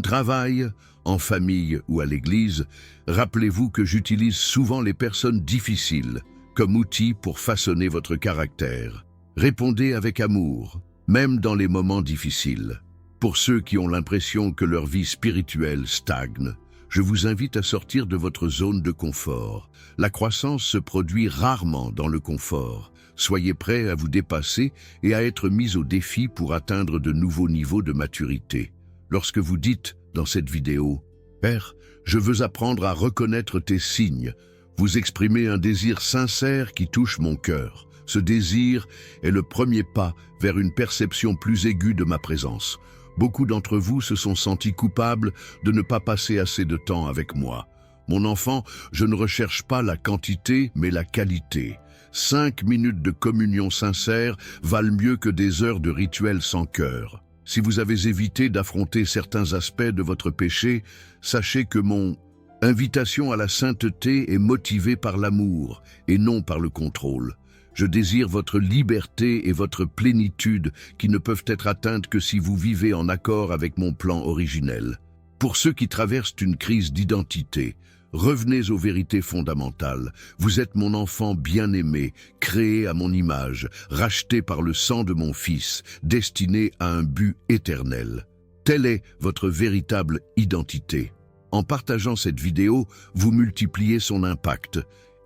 travail, en famille ou à l'église, rappelez-vous que j'utilise souvent les personnes difficiles comme outil pour façonner votre caractère. Répondez avec amour, même dans les moments difficiles. Pour ceux qui ont l'impression que leur vie spirituelle stagne, je vous invite à sortir de votre zone de confort. La croissance se produit rarement dans le confort. Soyez prêts à vous dépasser et à être mis au défi pour atteindre de nouveaux niveaux de maturité. Lorsque vous dites dans cette vidéo « Père, je veux apprendre à reconnaître tes signes », vous exprimez un désir sincère qui touche mon cœur. Ce désir est le premier pas vers une perception plus aiguë de ma présence. Beaucoup d'entre vous se sont sentis coupables de ne pas passer assez de temps avec moi. Mon enfant, je ne recherche pas la quantité, mais la qualité. 5 minutes de communion sincère valent mieux que des heures de rituels sans cœur. Si vous avez évité d'affronter certains aspects de votre péché, sachez que mon invitation à la sainteté est motivée par l'amour et non par le contrôle. Je désire votre liberté et votre plénitude qui ne peuvent être atteintes que si vous vivez en accord avec mon plan originel. Pour ceux qui traversent une crise d'identité, revenez aux vérités fondamentales. Vous êtes mon enfant bien-aimé, créé à mon image, racheté par le sang de mon Fils, destiné à un but éternel. Telle est votre véritable identité. En partageant cette vidéo, vous multipliez son impact.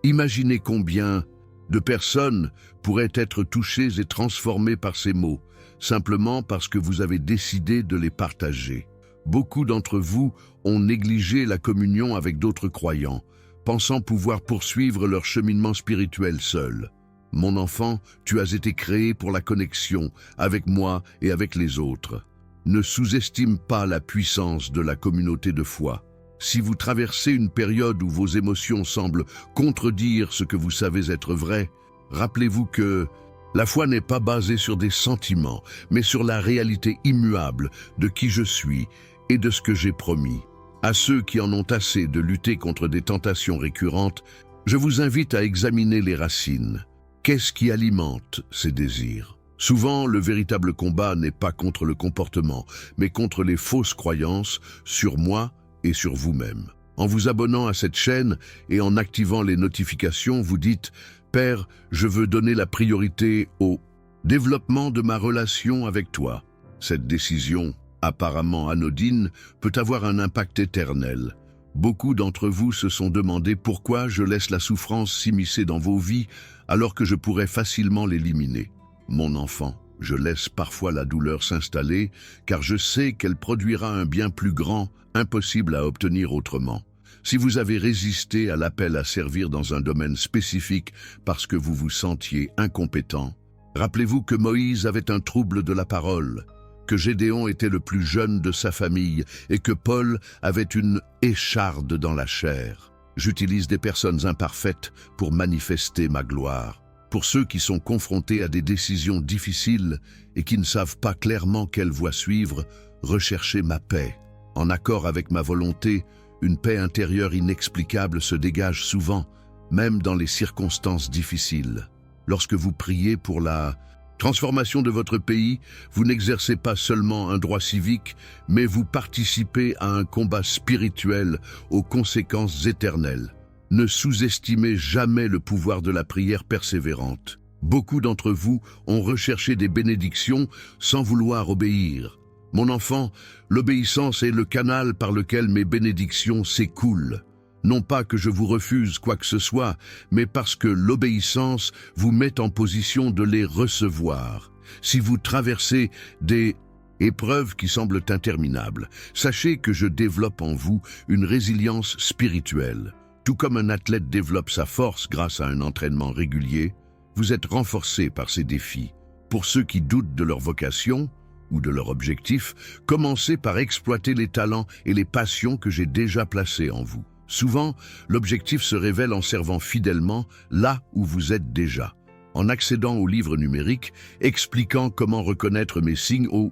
Imaginez combien de personnes pourraient être touchées et transformées par ces mots, simplement parce que vous avez décidé de les partager. Beaucoup d'entre vous ont négligé la communion avec d'autres croyants, pensant pouvoir poursuivre leur cheminement spirituel seuls. Mon enfant, tu as été créé pour la connexion avec moi et avec les autres. Ne sous-estime pas la puissance de la communauté de foi. Si vous traversez une période où vos émotions semblent contredire ce que vous savez être vrai, rappelez-vous que la foi n'est pas basée sur des sentiments, mais sur la réalité immuable de qui je suis et de ce que j'ai promis. À ceux qui en ont assez de lutter contre des tentations récurrentes, je vous invite à examiner les racines. Qu'est-ce qui alimente ces désirs? Souvent, le véritable combat n'est pas contre le comportement, mais contre les fausses croyances sur moi et sur vous-même. En vous abonnant à cette chaîne et en activant les notifications, vous dites « Père, je veux donner la priorité au développement de ma relation avec toi ». Cette décision, apparemment anodine, peut avoir un impact éternel. Beaucoup d'entre vous se sont demandé pourquoi je laisse la souffrance s'immiscer dans vos vies alors que je pourrais facilement l'éliminer. Mon enfant, je laisse parfois la douleur s'installer car je sais qu'elle produira un bien plus grand, impossible à obtenir autrement. Si vous avez résisté à l'appel à servir dans un domaine spécifique parce que vous vous sentiez incompétent, rappelez-vous que Moïse avait un trouble de la parole, que Gédéon était le plus jeune de sa famille et que Paul avait une écharde dans la chair. J'utilise des personnes imparfaites pour manifester ma gloire. Pour ceux qui sont confrontés à des décisions difficiles et qui ne savent pas clairement quelle voie suivre, recherchez ma paix. En accord avec ma volonté, une paix intérieure inexplicable se dégage souvent, même dans les circonstances difficiles. Lorsque vous priez pour la transformation de votre pays, vous n'exercez pas seulement un droit civique, mais vous participez à un combat spirituel aux conséquences éternelles. Ne sous-estimez jamais le pouvoir de la prière persévérante. Beaucoup d'entre vous ont recherché des bénédictions sans vouloir obéir. Mon enfant, l'obéissance est le canal par lequel mes bénédictions s'écoulent. Non pas que je vous refuse quoi que ce soit, mais parce que l'obéissance vous met en position de les recevoir. Si vous traversez des épreuves qui semblent interminables, sachez que je développe en vous une résilience spirituelle. Tout comme un athlète développe sa force grâce à un entraînement régulier, vous êtes renforcé par ces défis. Pour ceux qui doutent de leur vocation ou de leur objectif, commencez par exploiter les talents et les passions que j'ai déjà placés en vous. Souvent, l'objectif se révèle en servant fidèlement là où vous êtes déjà. En accédant au livre numérique expliquant comment reconnaître mes signes au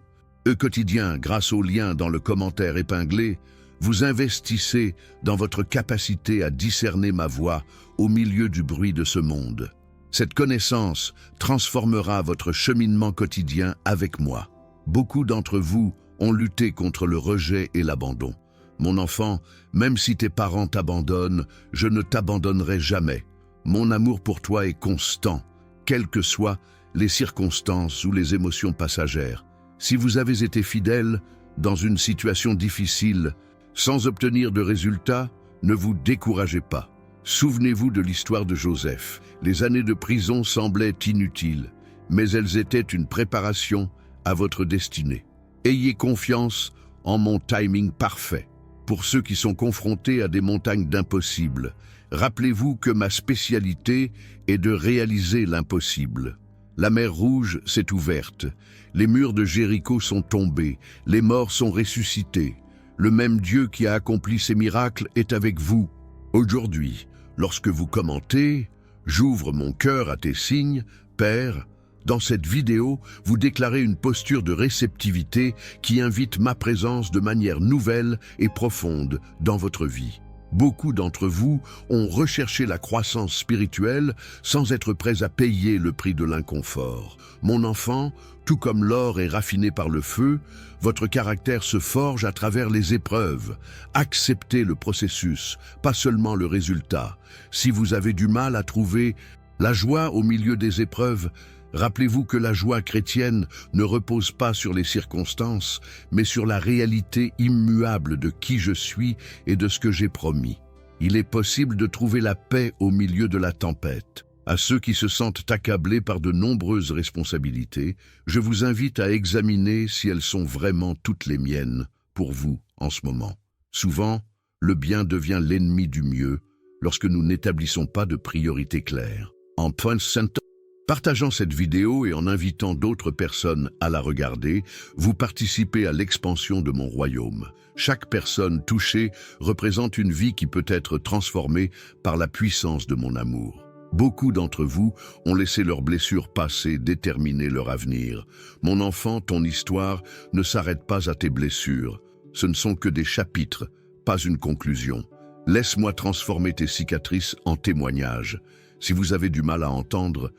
quotidien grâce au lien dans le commentaire épinglé, vous investissez dans votre capacité à discerner ma voix au milieu du bruit de ce monde. Cette connaissance transformera votre cheminement quotidien avec moi. Beaucoup d'entre vous ont lutté contre le rejet et l'abandon. Mon enfant, même si tes parents t'abandonnent, je ne t'abandonnerai jamais. Mon amour pour toi est constant, quelles que soient les circonstances ou les émotions passagères. Si vous avez été fidèle dans une situation difficile, sans obtenir de résultats, ne vous découragez pas. Souvenez-vous de l'histoire de Joseph. Les années de prison semblaient inutiles, mais elles étaient une préparation à votre destinée. Ayez confiance en mon timing parfait. Pour ceux qui sont confrontés à des montagnes d'impossibles, rappelez-vous que ma spécialité est de réaliser l'impossible. La mer Rouge s'est ouverte, les murs de Jéricho sont tombés, les morts sont ressuscités. Le même Dieu qui a accompli ces miracles est avec vous. Aujourd'hui, lorsque vous commentez « J'ouvre mon cœur à tes signes, Père », dans cette vidéo, vous déclarez une posture de réceptivité qui invite ma présence de manière nouvelle et profonde dans votre vie. Beaucoup d'entre vous ont recherché la croissance spirituelle sans être prêts à payer le prix de l'inconfort. Mon enfant, tout comme l'or est raffiné par le feu, votre caractère se forge à travers les épreuves. Acceptez le processus, pas seulement le résultat. Si vous avez du mal à trouver la joie au milieu des épreuves, rappelez-vous que la joie chrétienne ne repose pas sur les circonstances, mais sur la réalité immuable de qui je suis et de ce que j'ai promis. Il est possible de trouver la paix au milieu de la tempête. À ceux qui se sentent accablés par de nombreuses responsabilités, je vous invite à examiner si elles sont vraiment toutes les miennes pour vous en ce moment. Souvent, le bien devient l'ennemi du mieux lorsque nous n'établissons pas de priorité claire. En partageant cette vidéo et en invitant d'autres personnes à la regarder, vous participez à l'expansion de mon royaume. Chaque personne touchée représente une vie qui peut être transformée par la puissance de mon amour. Beaucoup d'entre vous ont laissé leurs blessures passées déterminer leur avenir. Mon enfant, ton histoire ne s'arrête pas à tes blessures. Ce ne sont que des chapitres, pas une conclusion. Laisse-moi transformer tes cicatrices en témoignages. Si vous avez du mal à entendre,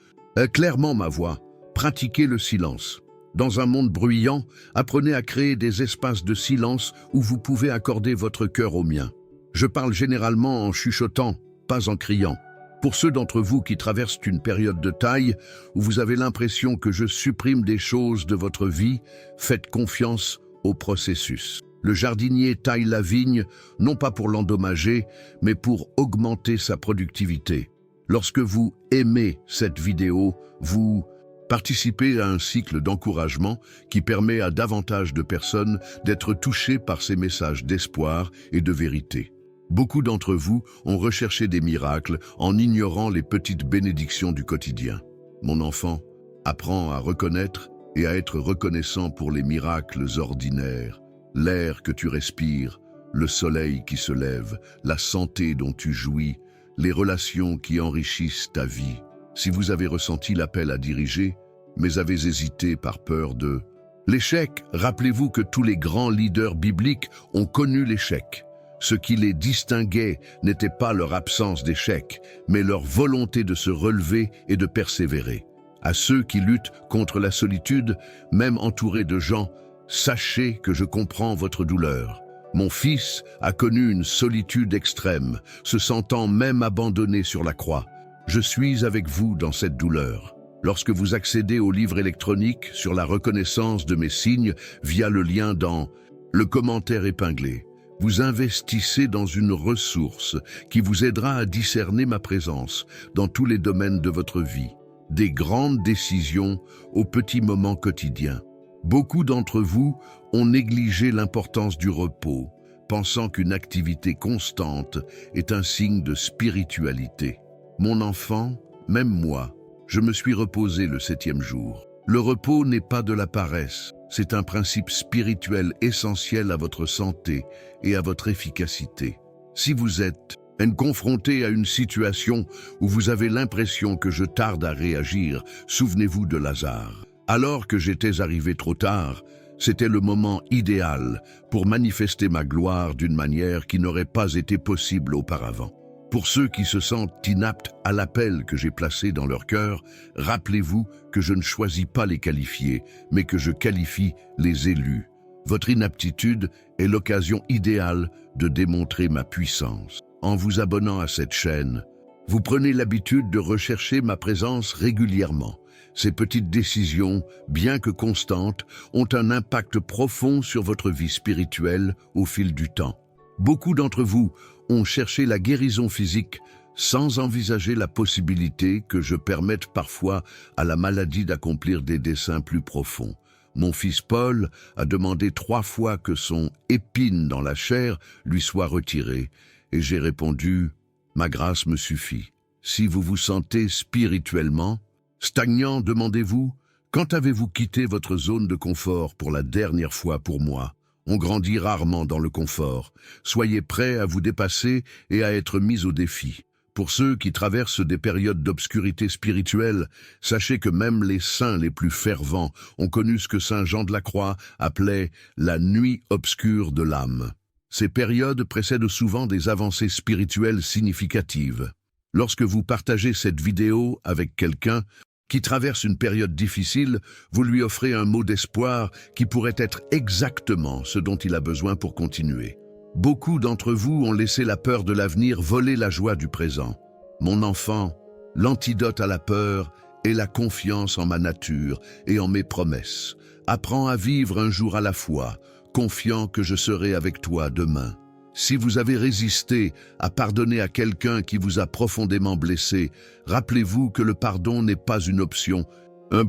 clairement ma voix, pratiquez le silence. Dans un monde bruyant, apprenez à créer des espaces de silence où vous pouvez accorder votre cœur au mien. Je parle généralement en chuchotant, pas en criant. Pour ceux d'entre vous qui traversent une période de taille où vous avez l'impression que je supprime des choses de votre vie, faites confiance au processus. Le jardinier taille la vigne, non pas pour l'endommager, mais pour augmenter sa productivité. Lorsque vous aimez cette vidéo, vous participez à un cycle d'encouragement qui permet à davantage de personnes d'être touchées par ces messages d'espoir et de vérité. Beaucoup d'entre vous ont recherché des miracles en ignorant les petites bénédictions du quotidien. Mon enfant, apprends à reconnaître et à être reconnaissant pour les miracles ordinaires, l'air que tu respires, le soleil qui se lève, la santé dont tu jouis, les relations qui enrichissent ta vie. Si vous avez ressenti l'appel à diriger, mais avez hésité par peur de l'échec, rappelez-vous que tous les grands leaders bibliques ont connu l'échec. Ce qui les distinguait n'était pas leur absence d'échec, mais leur volonté de se relever et de persévérer. À ceux qui luttent contre la solitude, même entourés de gens, sachez que je comprends votre douleur. Mon fils a connu une solitude extrême, se sentant même abandonné sur la croix. Je suis avec vous dans cette douleur. Lorsque vous accédez au livre électronique sur la reconnaissance de mes signes via le lien dans le commentaire épinglé, vous investissez dans une ressource qui vous aidera à discerner ma présence dans tous les domaines de votre vie, des grandes décisions aux petits moments quotidiens. Beaucoup d'entre vous ont négligé l'importance du repos, pensant qu'une activité constante est un signe de spiritualité. Mon enfant, même moi, je me suis reposé le 7e jour. Le repos n'est pas de la paresse, c'est un principe spirituel essentiel à votre santé et à votre efficacité. Si vous êtes confronté à une situation où vous avez l'impression que je tarde à réagir, souvenez-vous de Lazare. Alors que j'étais arrivé trop tard, c'était le moment idéal pour manifester ma gloire d'une manière qui n'aurait pas été possible auparavant. Pour ceux qui se sentent inaptes à l'appel que j'ai placé dans leur cœur, rappelez-vous que je ne choisis pas les qualifiés, mais que je qualifie les élus. Votre inaptitude est l'occasion idéale de démontrer ma puissance. En vous abonnant à cette chaîne, vous prenez l'habitude de rechercher ma présence régulièrement. Ces petites décisions, bien que constantes, ont un impact profond sur votre vie spirituelle au fil du temps. Beaucoup d'entre vous ont cherché la guérison physique sans envisager la possibilité que je permette parfois à la maladie d'accomplir des desseins plus profonds. Mon fils Paul a demandé 3 fois que son épine dans la chair lui soit retirée, et j'ai répondu « Ma grâce me suffit ». Si vous vous sentez spirituellement stagnant, demandez-vous « Quand avez-vous quitté votre zone de confort pour la dernière fois pour moi ?» On grandit rarement dans le confort. Soyez prêts à vous dépasser et à être mis au défi. Pour ceux qui traversent des périodes d'obscurité spirituelle, sachez que même les saints les plus fervents ont connu ce que saint Jean de la Croix appelait la nuit obscure de l'âme. Ces périodes précèdent souvent des avancées spirituelles significatives. Lorsque vous partagez cette vidéo avec quelqu'un qui traverse une période difficile, vous lui offrez un mot d'espoir qui pourrait être exactement ce dont il a besoin pour continuer. Beaucoup d'entre vous ont laissé la peur de l'avenir voler la joie du présent. Mon enfant, l'antidote à la peur est la confiance en ma nature et en mes promesses. Apprends à vivre un jour à la fois, confiant que je serai avec toi demain. Si vous avez résisté à pardonner à quelqu'un qui vous a profondément blessé, rappelez-vous que le pardon n'est pas une option.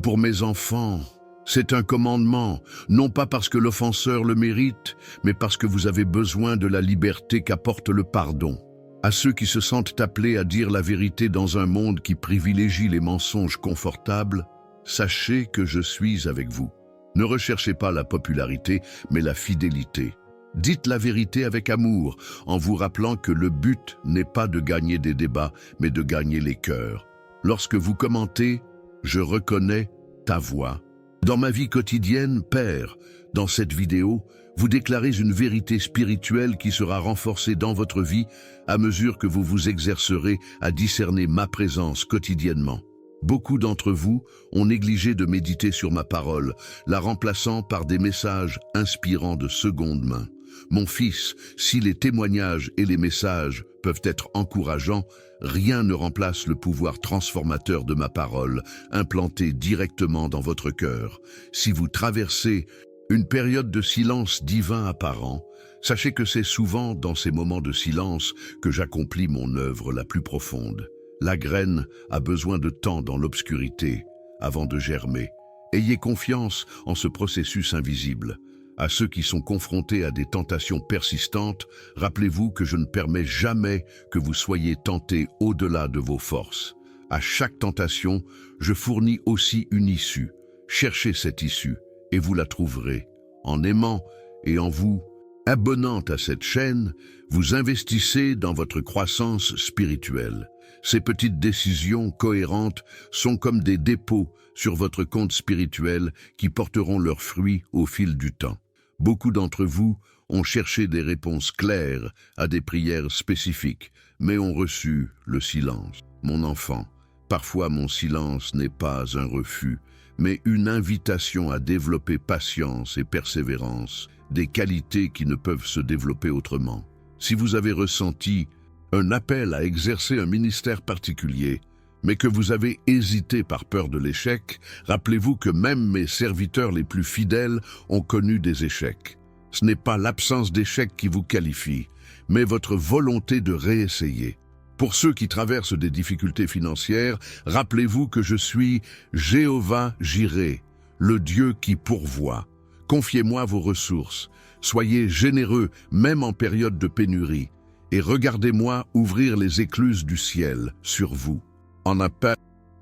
Pour mes enfants, c'est un commandement, non pas parce que l'offenseur le mérite, mais parce que vous avez besoin de la liberté qu'apporte le pardon. À ceux qui se sentent appelés à dire la vérité dans un monde qui privilégie les mensonges confortables, sachez que je suis avec vous. Ne recherchez pas la popularité, mais la fidélité. Dites la vérité avec amour, en vous rappelant que le but n'est pas de gagner des débats, mais de gagner les cœurs. Lorsque vous commentez, je reconnais ta voix. Dans ma vie quotidienne, Père, dans cette vidéo, vous déclarez une vérité spirituelle qui sera renforcée dans votre vie à mesure que vous vous exercerez à discerner ma présence quotidiennement. Beaucoup d'entre vous ont négligé de méditer sur ma parole, la remplaçant par des messages inspirants de seconde main. Mon fils, si les témoignages et les messages peuvent être encourageants, rien ne remplace le pouvoir transformateur de ma parole, implantée directement dans votre cœur. Si vous traversez une période de silence divin apparent, sachez que c'est souvent dans ces moments de silence que j'accomplis mon œuvre la plus profonde. La graine a besoin de temps dans l'obscurité avant de germer. Ayez confiance en ce processus invisible. À ceux qui sont confrontés à des tentations persistantes, rappelez-vous que je ne permets jamais que vous soyez tentés au-delà de vos forces. À chaque tentation, je fournis aussi une issue. Cherchez cette issue et vous la trouverez. En aimant et en vous abonnant à cette chaîne, vous investissez dans votre croissance spirituelle. Ces petites décisions cohérentes sont comme des dépôts sur votre compte spirituel qui porteront leurs fruits au fil du temps. Beaucoup d'entre vous ont cherché des réponses claires à des prières spécifiques, mais ont reçu le silence. Mon enfant, parfois mon silence n'est pas un refus, mais une invitation à développer patience et persévérance, des qualités qui ne peuvent se développer autrement. Si vous avez ressenti un appel à exercer un ministère particulier, mais que vous avez hésité par peur de l'échec, rappelez-vous que même mes serviteurs les plus fidèles ont connu des échecs. Ce n'est pas l'absence d'échec qui vous qualifie, mais votre volonté de réessayer. Pour ceux qui traversent des difficultés financières, rappelez-vous que je suis Jéhovah Jireh, le Dieu qui pourvoit. Confiez-moi vos ressources, soyez généreux même en période de pénurie, et regardez-moi ouvrir les écluses du ciel sur vous. En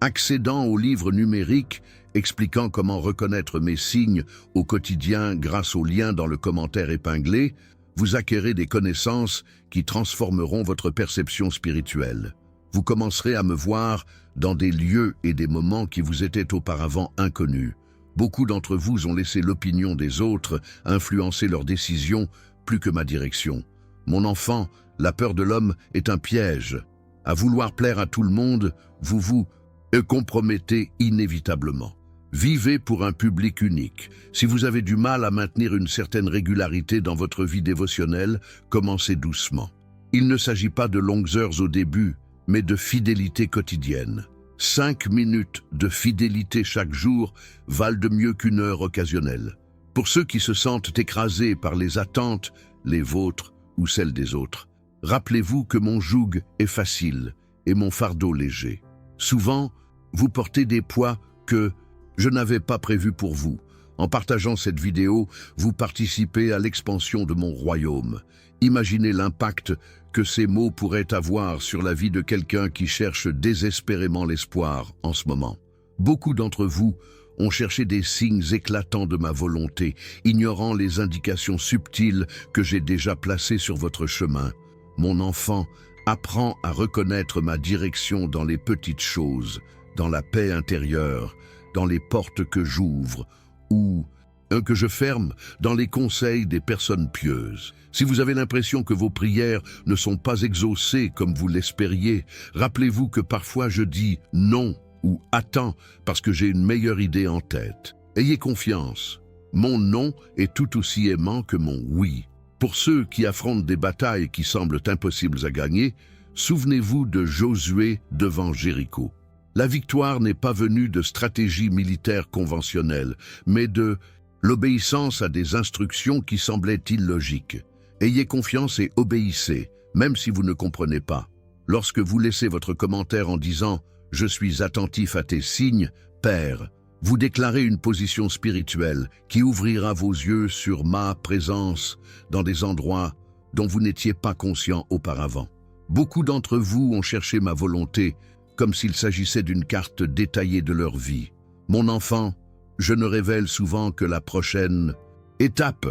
accédant au livre numérique expliquant comment reconnaître mes signes au quotidien grâce aux liens dans le commentaire épinglé, vous acquérez des connaissances qui transformeront votre perception spirituelle. Vous commencerez à me voir dans des lieux et des moments qui vous étaient auparavant inconnus. Beaucoup d'entre vous ont laissé l'opinion des autres influencer leurs décisions plus que ma direction. Mon enfant, la peur de l'homme est un piège. À vouloir plaire à tout le monde, vous vous compromettez inévitablement. Vivez pour un public unique. Si vous avez du mal à maintenir une certaine régularité dans votre vie dévotionnelle, commencez doucement. Il ne s'agit pas de longues heures au début, mais de fidélité quotidienne. 5 minutes de fidélité chaque jour valent de mieux qu'1 heure occasionnelle. Pour ceux qui se sentent écrasés par les attentes, les vôtres ou celles des autres, rappelez-vous que mon joug est facile et mon fardeau léger. Souvent, vous portez des poids que je n'avais pas prévus pour vous. En partageant cette vidéo, vous participez à l'expansion de mon royaume. Imaginez l'impact que ces mots pourraient avoir sur la vie de quelqu'un qui cherche désespérément l'espoir en ce moment. Beaucoup d'entre vous ont cherché des signes éclatants de ma volonté, ignorant les indications subtiles que j'ai déjà placées sur votre chemin. Mon enfant, apprends à reconnaître ma direction dans les petites choses, dans la paix intérieure, dans les portes que j'ouvre, ou que je ferme, dans les conseils des personnes pieuses. Si vous avez l'impression que vos prières ne sont pas exaucées comme vous l'espériez, rappelez-vous que parfois je dis non ou attends parce que j'ai une meilleure idée en tête. Ayez confiance. Mon non est tout aussi aimant que mon oui. Pour ceux qui affrontent des batailles qui semblent impossibles à gagner, souvenez-vous de Josué devant Jéricho. La victoire n'est pas venue de stratégies militaires conventionnelles, mais de l'obéissance à des instructions qui semblaient illogiques. Ayez confiance et obéissez, même si vous ne comprenez pas. Lorsque vous laissez votre commentaire en disant « Je suis attentif à tes signes, Père », vous déclarez une position spirituelle qui ouvrira vos yeux sur ma présence dans des endroits dont vous n'étiez pas conscient auparavant. Beaucoup d'entre vous ont cherché ma volonté comme s'il s'agissait d'une carte détaillée de leur vie. Mon enfant, je ne révèle souvent que la prochaine étape.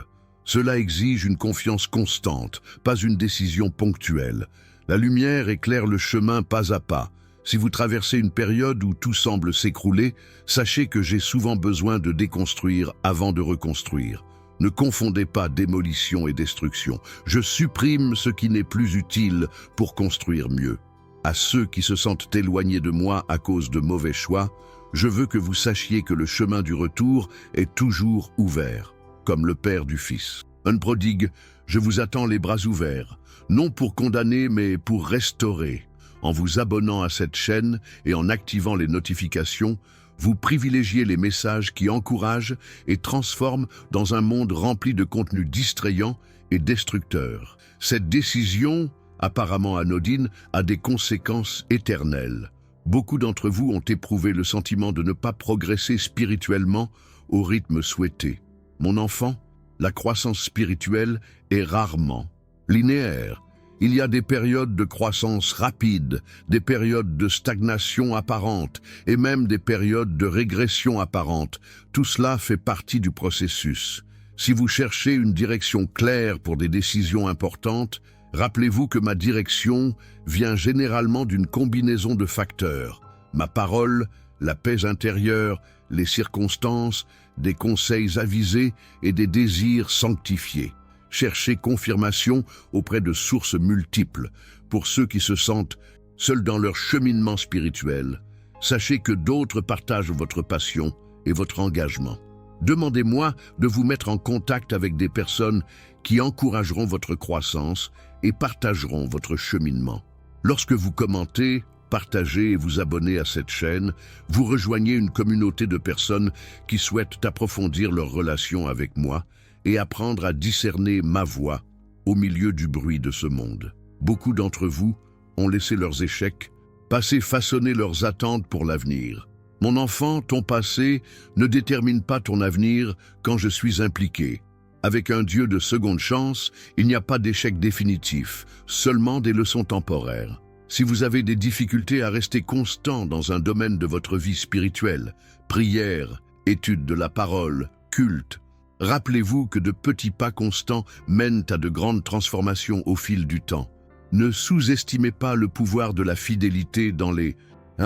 Cela exige une confiance constante, pas une décision ponctuelle. La lumière éclaire le chemin pas à pas. Si vous traversez une période où tout semble s'écrouler, sachez que j'ai souvent besoin de déconstruire avant de reconstruire. Ne confondez pas démolition et destruction. Je supprime ce qui n'est plus utile pour construire mieux. À ceux qui se sentent éloignés de moi à cause de mauvais choix, je veux que vous sachiez que le chemin du retour est toujours ouvert, comme le Père du Fils. Un prodigue, je vous attends les bras ouverts, non pour condamner mais pour restaurer. En vous abonnant à cette chaîne et en activant les notifications, vous privilégiez les messages qui encouragent et transforment dans un monde rempli de contenus distrayants et destructeurs. Cette décision, apparemment anodine, a des conséquences éternelles. Beaucoup d'entre vous ont éprouvé le sentiment de ne pas progresser spirituellement au rythme souhaité. Mon enfant, la croissance spirituelle est rarement linéaire. Il y a des périodes de croissance rapide, des périodes de stagnation apparente et même des périodes de régression apparente. Tout cela fait partie du processus. Si vous cherchez une direction claire pour des décisions importantes, rappelez-vous que ma direction vient généralement d'une combinaison de facteurs. Ma parole, la paix intérieure, les circonstances, des conseils avisés et des désirs sanctifiés. Cherchez confirmation auprès de sources multiples. Pour ceux qui se sentent seuls dans leur cheminement spirituel, sachez que d'autres partagent votre passion et votre engagement. Demandez-moi de vous mettre en contact avec des personnes qui encourageront votre croissance et partageront votre cheminement. Lorsque vous commentez, partagez et vous abonnez à cette chaîne, vous rejoignez une communauté de personnes qui souhaitent approfondir leur relation avec moi et apprendre à discerner ma voix au milieu du bruit de ce monde. Beaucoup d'entre vous ont laissé leurs échecs passer façonner leurs attentes pour l'avenir. Mon enfant, ton passé ne détermine pas ton avenir quand je suis impliqué. Avec un Dieu de seconde chance, il n'y a pas d'échec définitif, seulement des leçons temporaires. Si vous avez des difficultés à rester constant dans un domaine de votre vie spirituelle, prière, étude de la parole, culte, rappelez-vous que de petits pas constants mènent à de grandes transformations au fil du temps. Ne sous-estimez pas le pouvoir de la fidélité dans les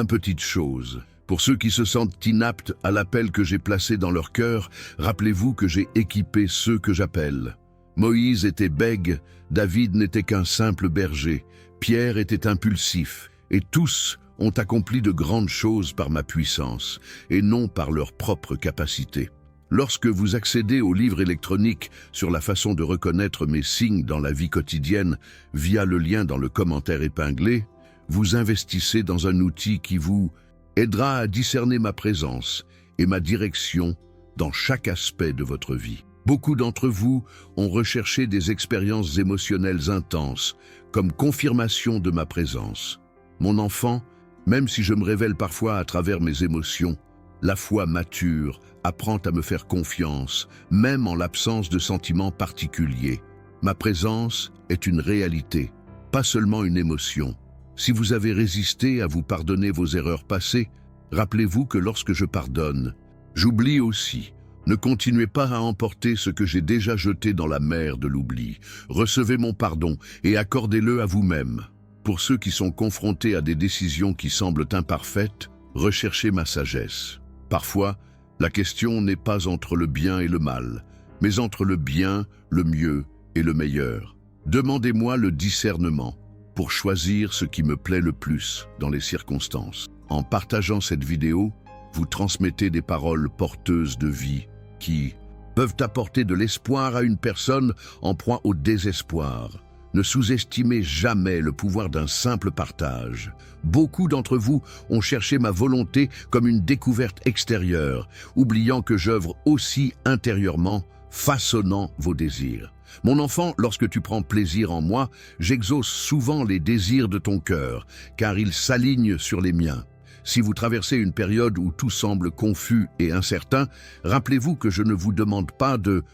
petites choses. Pour ceux qui se sentent inaptes à l'appel que j'ai placé dans leur cœur, rappelez-vous que j'ai équipé ceux que j'appelle. Moïse était bègue, David n'était qu'un simple berger, Pierre était impulsif, et tous ont accompli de grandes choses par ma puissance, et non par leur propre capacité. Lorsque vous accédez au livre électronique sur la façon de reconnaître mes signes dans la vie quotidienne via le lien dans le commentaire épinglé, vous investissez dans un outil qui vous aidera à discerner ma présence et ma direction dans chaque aspect de votre vie. Beaucoup d'entre vous ont recherché des expériences émotionnelles intenses comme confirmation de ma présence. Mon enfant, même si je me révèle parfois à travers mes émotions, la foi mature apprend à me faire confiance, même en l'absence de sentiments particuliers. Ma présence est une réalité, pas seulement une émotion. Si vous avez résisté à vous pardonner vos erreurs passées, rappelez-vous que lorsque je pardonne, j'oublie aussi. Ne continuez pas à emporter ce que j'ai déjà jeté dans la mer de l'oubli. Recevez mon pardon et accordez-le à vous-même. Pour ceux qui sont confrontés à des décisions qui semblent imparfaites, recherchez ma sagesse. Parfois, la question n'est pas entre le bien et le mal, mais entre le bien, le mieux et le meilleur. Demandez-moi le discernement pour choisir ce qui me plaît le plus dans les circonstances. En partageant cette vidéo, vous transmettez des paroles porteuses de vie qui peuvent apporter de l'espoir à une personne en proie au désespoir. Ne sous-estimez jamais le pouvoir d'un simple partage. Beaucoup d'entre vous ont cherché ma volonté comme une découverte extérieure, oubliant que j'œuvre aussi intérieurement, façonnant vos désirs. Mon enfant, lorsque tu prends plaisir en moi, j'exauce souvent les désirs de ton cœur, car ils s'alignent sur les miens. Si vous traversez une période où tout semble confus et incertain, rappelez-vous que je ne vous demande pas de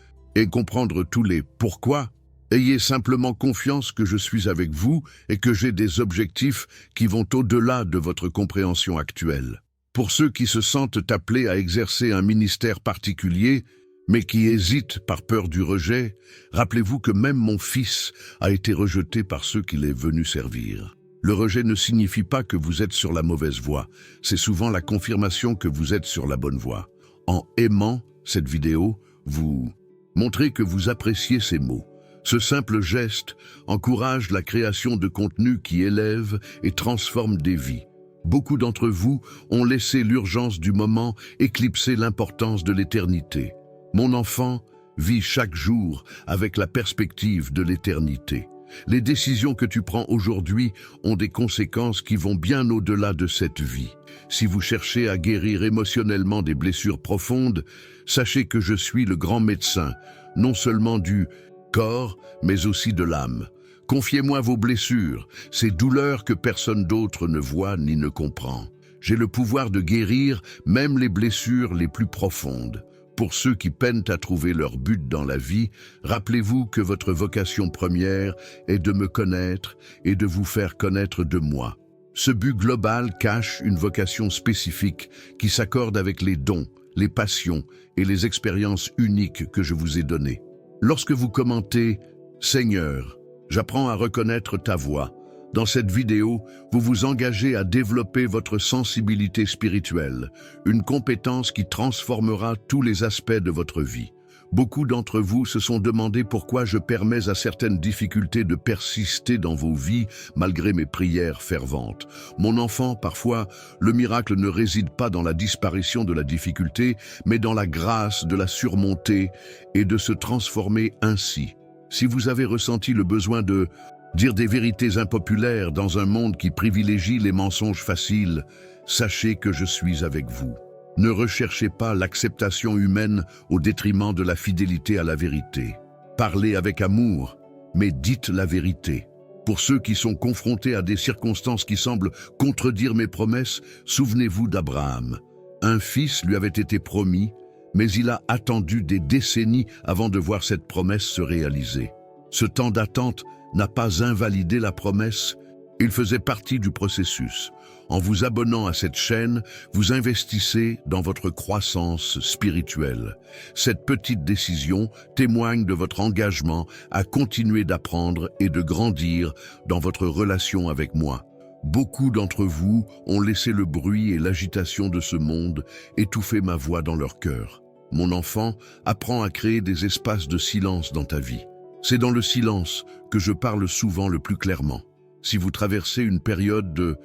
comprendre tous les pourquoi. Ayez simplement confiance que je suis avec vous et que j'ai des objectifs qui vont au-delà de votre compréhension actuelle. Pour ceux qui se sentent appelés à exercer un ministère particulier, mais qui hésitent par peur du rejet, rappelez-vous que même mon fils a été rejeté par ceux qu'il est venu servir. Le rejet ne signifie pas que vous êtes sur la mauvaise voie, c'est souvent la confirmation que vous êtes sur la bonne voie. En aimant cette vidéo, vous montrez que vous appréciez ces mots. Ce simple geste encourage la création de contenus qui élèvent et transforment des vies. Beaucoup d'entre vous ont laissé l'urgence du moment éclipser l'importance de l'éternité. Mon enfant vit chaque jour avec la perspective de l'éternité. Les décisions que tu prends aujourd'hui ont des conséquences qui vont bien au-delà de cette vie. Si vous cherchez à guérir émotionnellement des blessures profondes, sachez que je suis le grand médecin, non seulement du corps, mais aussi de l'âme. Confiez-moi vos blessures, ces douleurs que personne d'autre ne voit ni ne comprend. J'ai le pouvoir de guérir même les blessures les plus profondes. Pour ceux qui peinent à trouver leur but dans la vie, rappelez-vous que votre vocation première est de me connaître et de vous faire connaître de moi. Ce but global cache une vocation spécifique qui s'accorde avec les dons, les passions et les expériences uniques que je vous ai données. Lorsque vous commentez « Seigneur, j'apprends à reconnaître ta voix », dans cette vidéo, vous vous engagez à développer votre sensibilité spirituelle, une compétence qui transformera tous les aspects de votre vie. Beaucoup d'entre vous se sont demandé pourquoi je permets à certaines difficultés de persister dans vos vies malgré mes prières ferventes. Mon enfant, parfois, le miracle ne réside pas dans la disparition de la difficulté, mais dans la grâce de la surmonter et de se transformer ainsi. Si vous avez ressenti le besoin de dire des vérités impopulaires dans un monde qui privilégie les mensonges faciles, sachez que je suis avec vous. Ne recherchez pas l'acceptation humaine au détriment de la fidélité à la vérité. Parlez avec amour, mais dites la vérité. Pour ceux qui sont confrontés à des circonstances qui semblent contredire mes promesses, souvenez-vous d'Abraham. Un fils lui avait été promis, mais il a attendu des décennies avant de voir cette promesse se réaliser. Ce temps d'attente n'a pas invalidé la promesse, il faisait partie du processus. En vous abonnant à cette chaîne, vous investissez dans votre croissance spirituelle. Cette petite décision témoigne de votre engagement à continuer d'apprendre et de grandir dans votre relation avec moi. Beaucoup d'entre vous ont laissé le bruit et l'agitation de ce monde étouffer ma voix dans leur cœur. Mon enfant, apprends à créer des espaces de silence dans ta vie. C'est dans le silence que je parle souvent le plus clairement. Si vous traversez une période de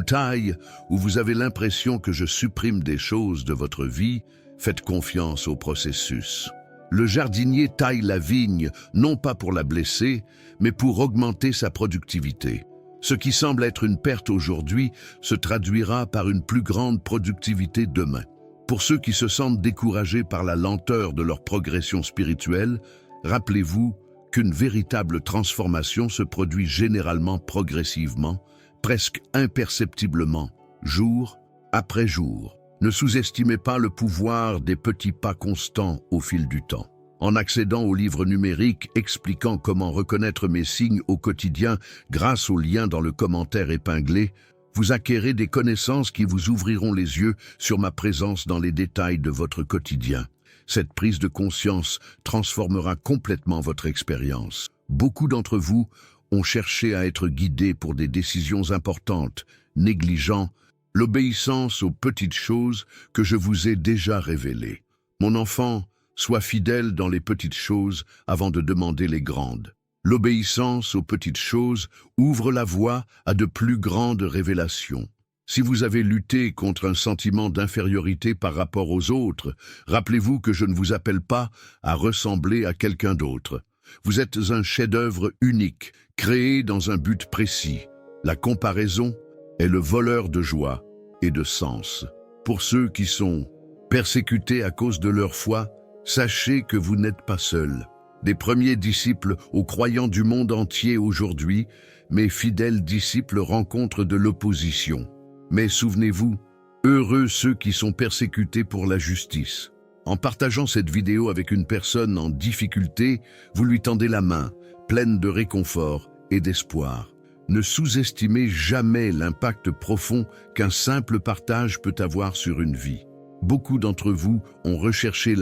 taille où vous avez l'impression que je supprime des choses de votre vie, faites confiance au processus. Le jardinier taille la vigne, non pas pour la blesser, mais pour augmenter sa productivité. Ce qui semble être une perte aujourd'hui se traduira par une plus grande productivité demain. Pour ceux qui se sentent découragés par la lenteur de leur progression spirituelle, rappelez-vous qu'une véritable transformation se produit généralement progressivement, presque imperceptiblement, jour après jour. Ne sous-estimez pas le pouvoir des petits pas constants au fil du temps. En accédant au livre numérique expliquant comment reconnaître mes signes au quotidien grâce au lien dans le commentaire épinglé, vous acquérez des connaissances qui vous ouvriront les yeux sur ma présence dans les détails de votre quotidien. Cette prise de conscience transformera complètement votre expérience. Beaucoup d'entre vous ont cherché à être guidés pour des décisions importantes, négligeant l'obéissance aux petites choses que je vous ai déjà révélées. Mon enfant, sois fidèle dans les petites choses avant de demander les grandes. L'obéissance aux petites choses ouvre la voie à de plus grandes révélations. Si vous avez lutté contre un sentiment d'infériorité par rapport aux autres, rappelez-vous que je ne vous appelle pas à ressembler à quelqu'un d'autre. Vous êtes un chef-d'œuvre unique, créé dans un but précis. La comparaison est le voleur de joie et de sens. Pour ceux qui sont persécutés à cause de leur foi, sachez que vous n'êtes pas seuls. Des premiers disciples aux croyants du monde entier aujourd'hui, mes fidèles disciples rencontrent de l'opposition. Mais souvenez-vous, heureux ceux qui sont persécutés pour la justice. En partageant cette vidéo avec une personne en difficulté, vous lui tendez la main, pleine de réconfort et d'espoir. Ne sous-estimez jamais l'impact profond qu'un simple partage peut avoir sur une vie. Beaucoup d'entre vous ont recherché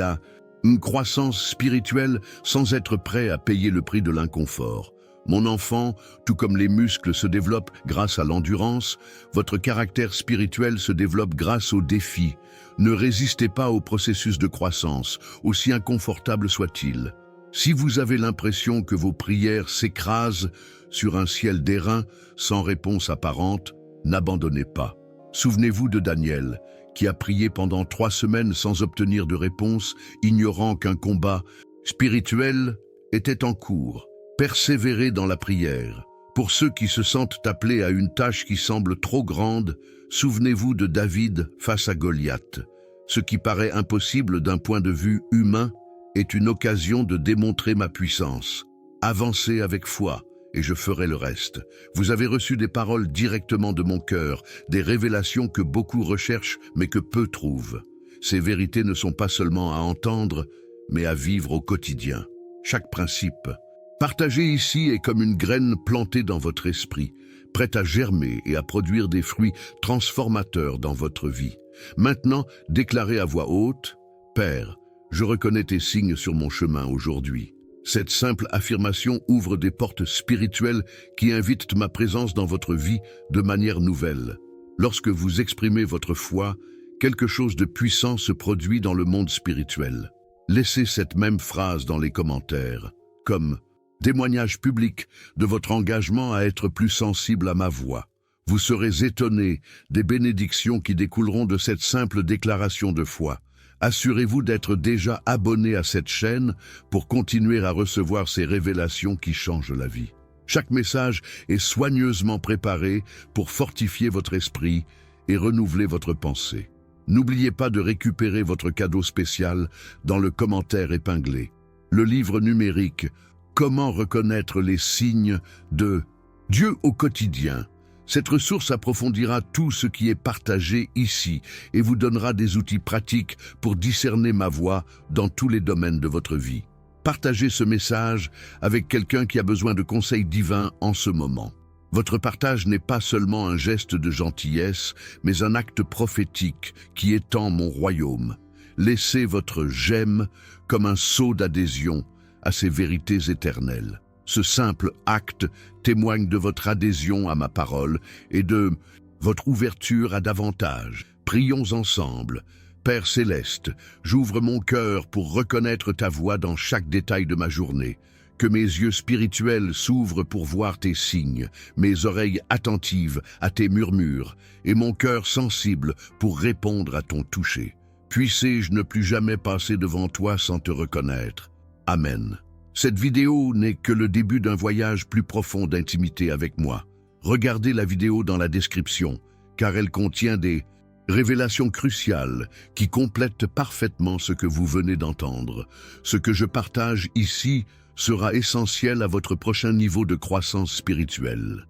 une croissance spirituelle sans être prêts à payer le prix de l'inconfort. Mon enfant, tout comme les muscles se développent grâce à l'endurance, votre caractère spirituel se développe grâce aux défis. Ne résistez pas au processus de croissance, aussi inconfortable soit-il. Si vous avez l'impression que vos prières s'écrasent sur un ciel d'airain sans réponse apparente, n'abandonnez pas. Souvenez-vous de Daniel, qui a prié pendant 3 semaines sans obtenir de réponse, ignorant qu'un combat spirituel était en cours. Persévérez dans la prière. Pour ceux qui se sentent appelés à une tâche qui semble trop grande, souvenez-vous de David face à Goliath. Ce qui paraît impossible d'un point de vue humain est une occasion de démontrer ma puissance. Avancez avec foi, et je ferai le reste. Vous avez reçu des paroles directement de mon cœur, des révélations que beaucoup recherchent mais que peu trouvent. Ces vérités ne sont pas seulement à entendre, mais à vivre au quotidien. Chaque principe partagé ici est comme une graine plantée dans votre esprit, prête à germer et à produire des fruits transformateurs dans votre vie. Maintenant, déclarez à voix haute, « Père, je reconnais tes signes sur mon chemin aujourd'hui. » Cette simple affirmation ouvre des portes spirituelles qui invitent ma présence dans votre vie de manière nouvelle. Lorsque vous exprimez votre foi, quelque chose de puissant se produit dans le monde spirituel. Laissez cette même phrase dans les commentaires, comme témoignage public de votre engagement à être plus sensible à ma voix. Vous serez étonnés des bénédictions qui découleront de cette simple déclaration de foi. Assurez-vous d'être déjà abonné à cette chaîne pour continuer à recevoir ces révélations qui changent la vie. Chaque message est soigneusement préparé pour fortifier votre esprit et renouveler votre pensée. N'oubliez pas de récupérer votre cadeau spécial dans le commentaire épinglé. Le livre numérique « Comment reconnaître les signes de Dieu au quotidien ?» Cette ressource approfondira tout ce qui est partagé ici et vous donnera des outils pratiques pour discerner ma voix dans tous les domaines de votre vie. Partagez ce message avec quelqu'un qui a besoin de conseils divins en ce moment. Votre partage n'est pas seulement un geste de gentillesse, mais un acte prophétique qui étend mon royaume. Laissez votre j'aime comme un sceau d'adhésion à ces vérités éternelles. Ce simple acte témoigne de votre adhésion à ma parole et de votre ouverture à davantage. Prions ensemble. Père céleste, j'ouvre mon cœur pour reconnaître ta voix dans chaque détail de ma journée. Que mes yeux spirituels s'ouvrent pour voir tes signes, mes oreilles attentives à tes murmures et mon cœur sensible pour répondre à ton toucher. Puissé-je ne plus jamais passer devant toi sans te reconnaître. Amen. Cette vidéo n'est que le début d'un voyage plus profond d'intimité avec moi. Regardez la vidéo dans la description, car elle contient des révélations cruciales qui complètent parfaitement ce que vous venez d'entendre. Ce que je partage ici sera essentiel à votre prochain niveau de croissance spirituelle.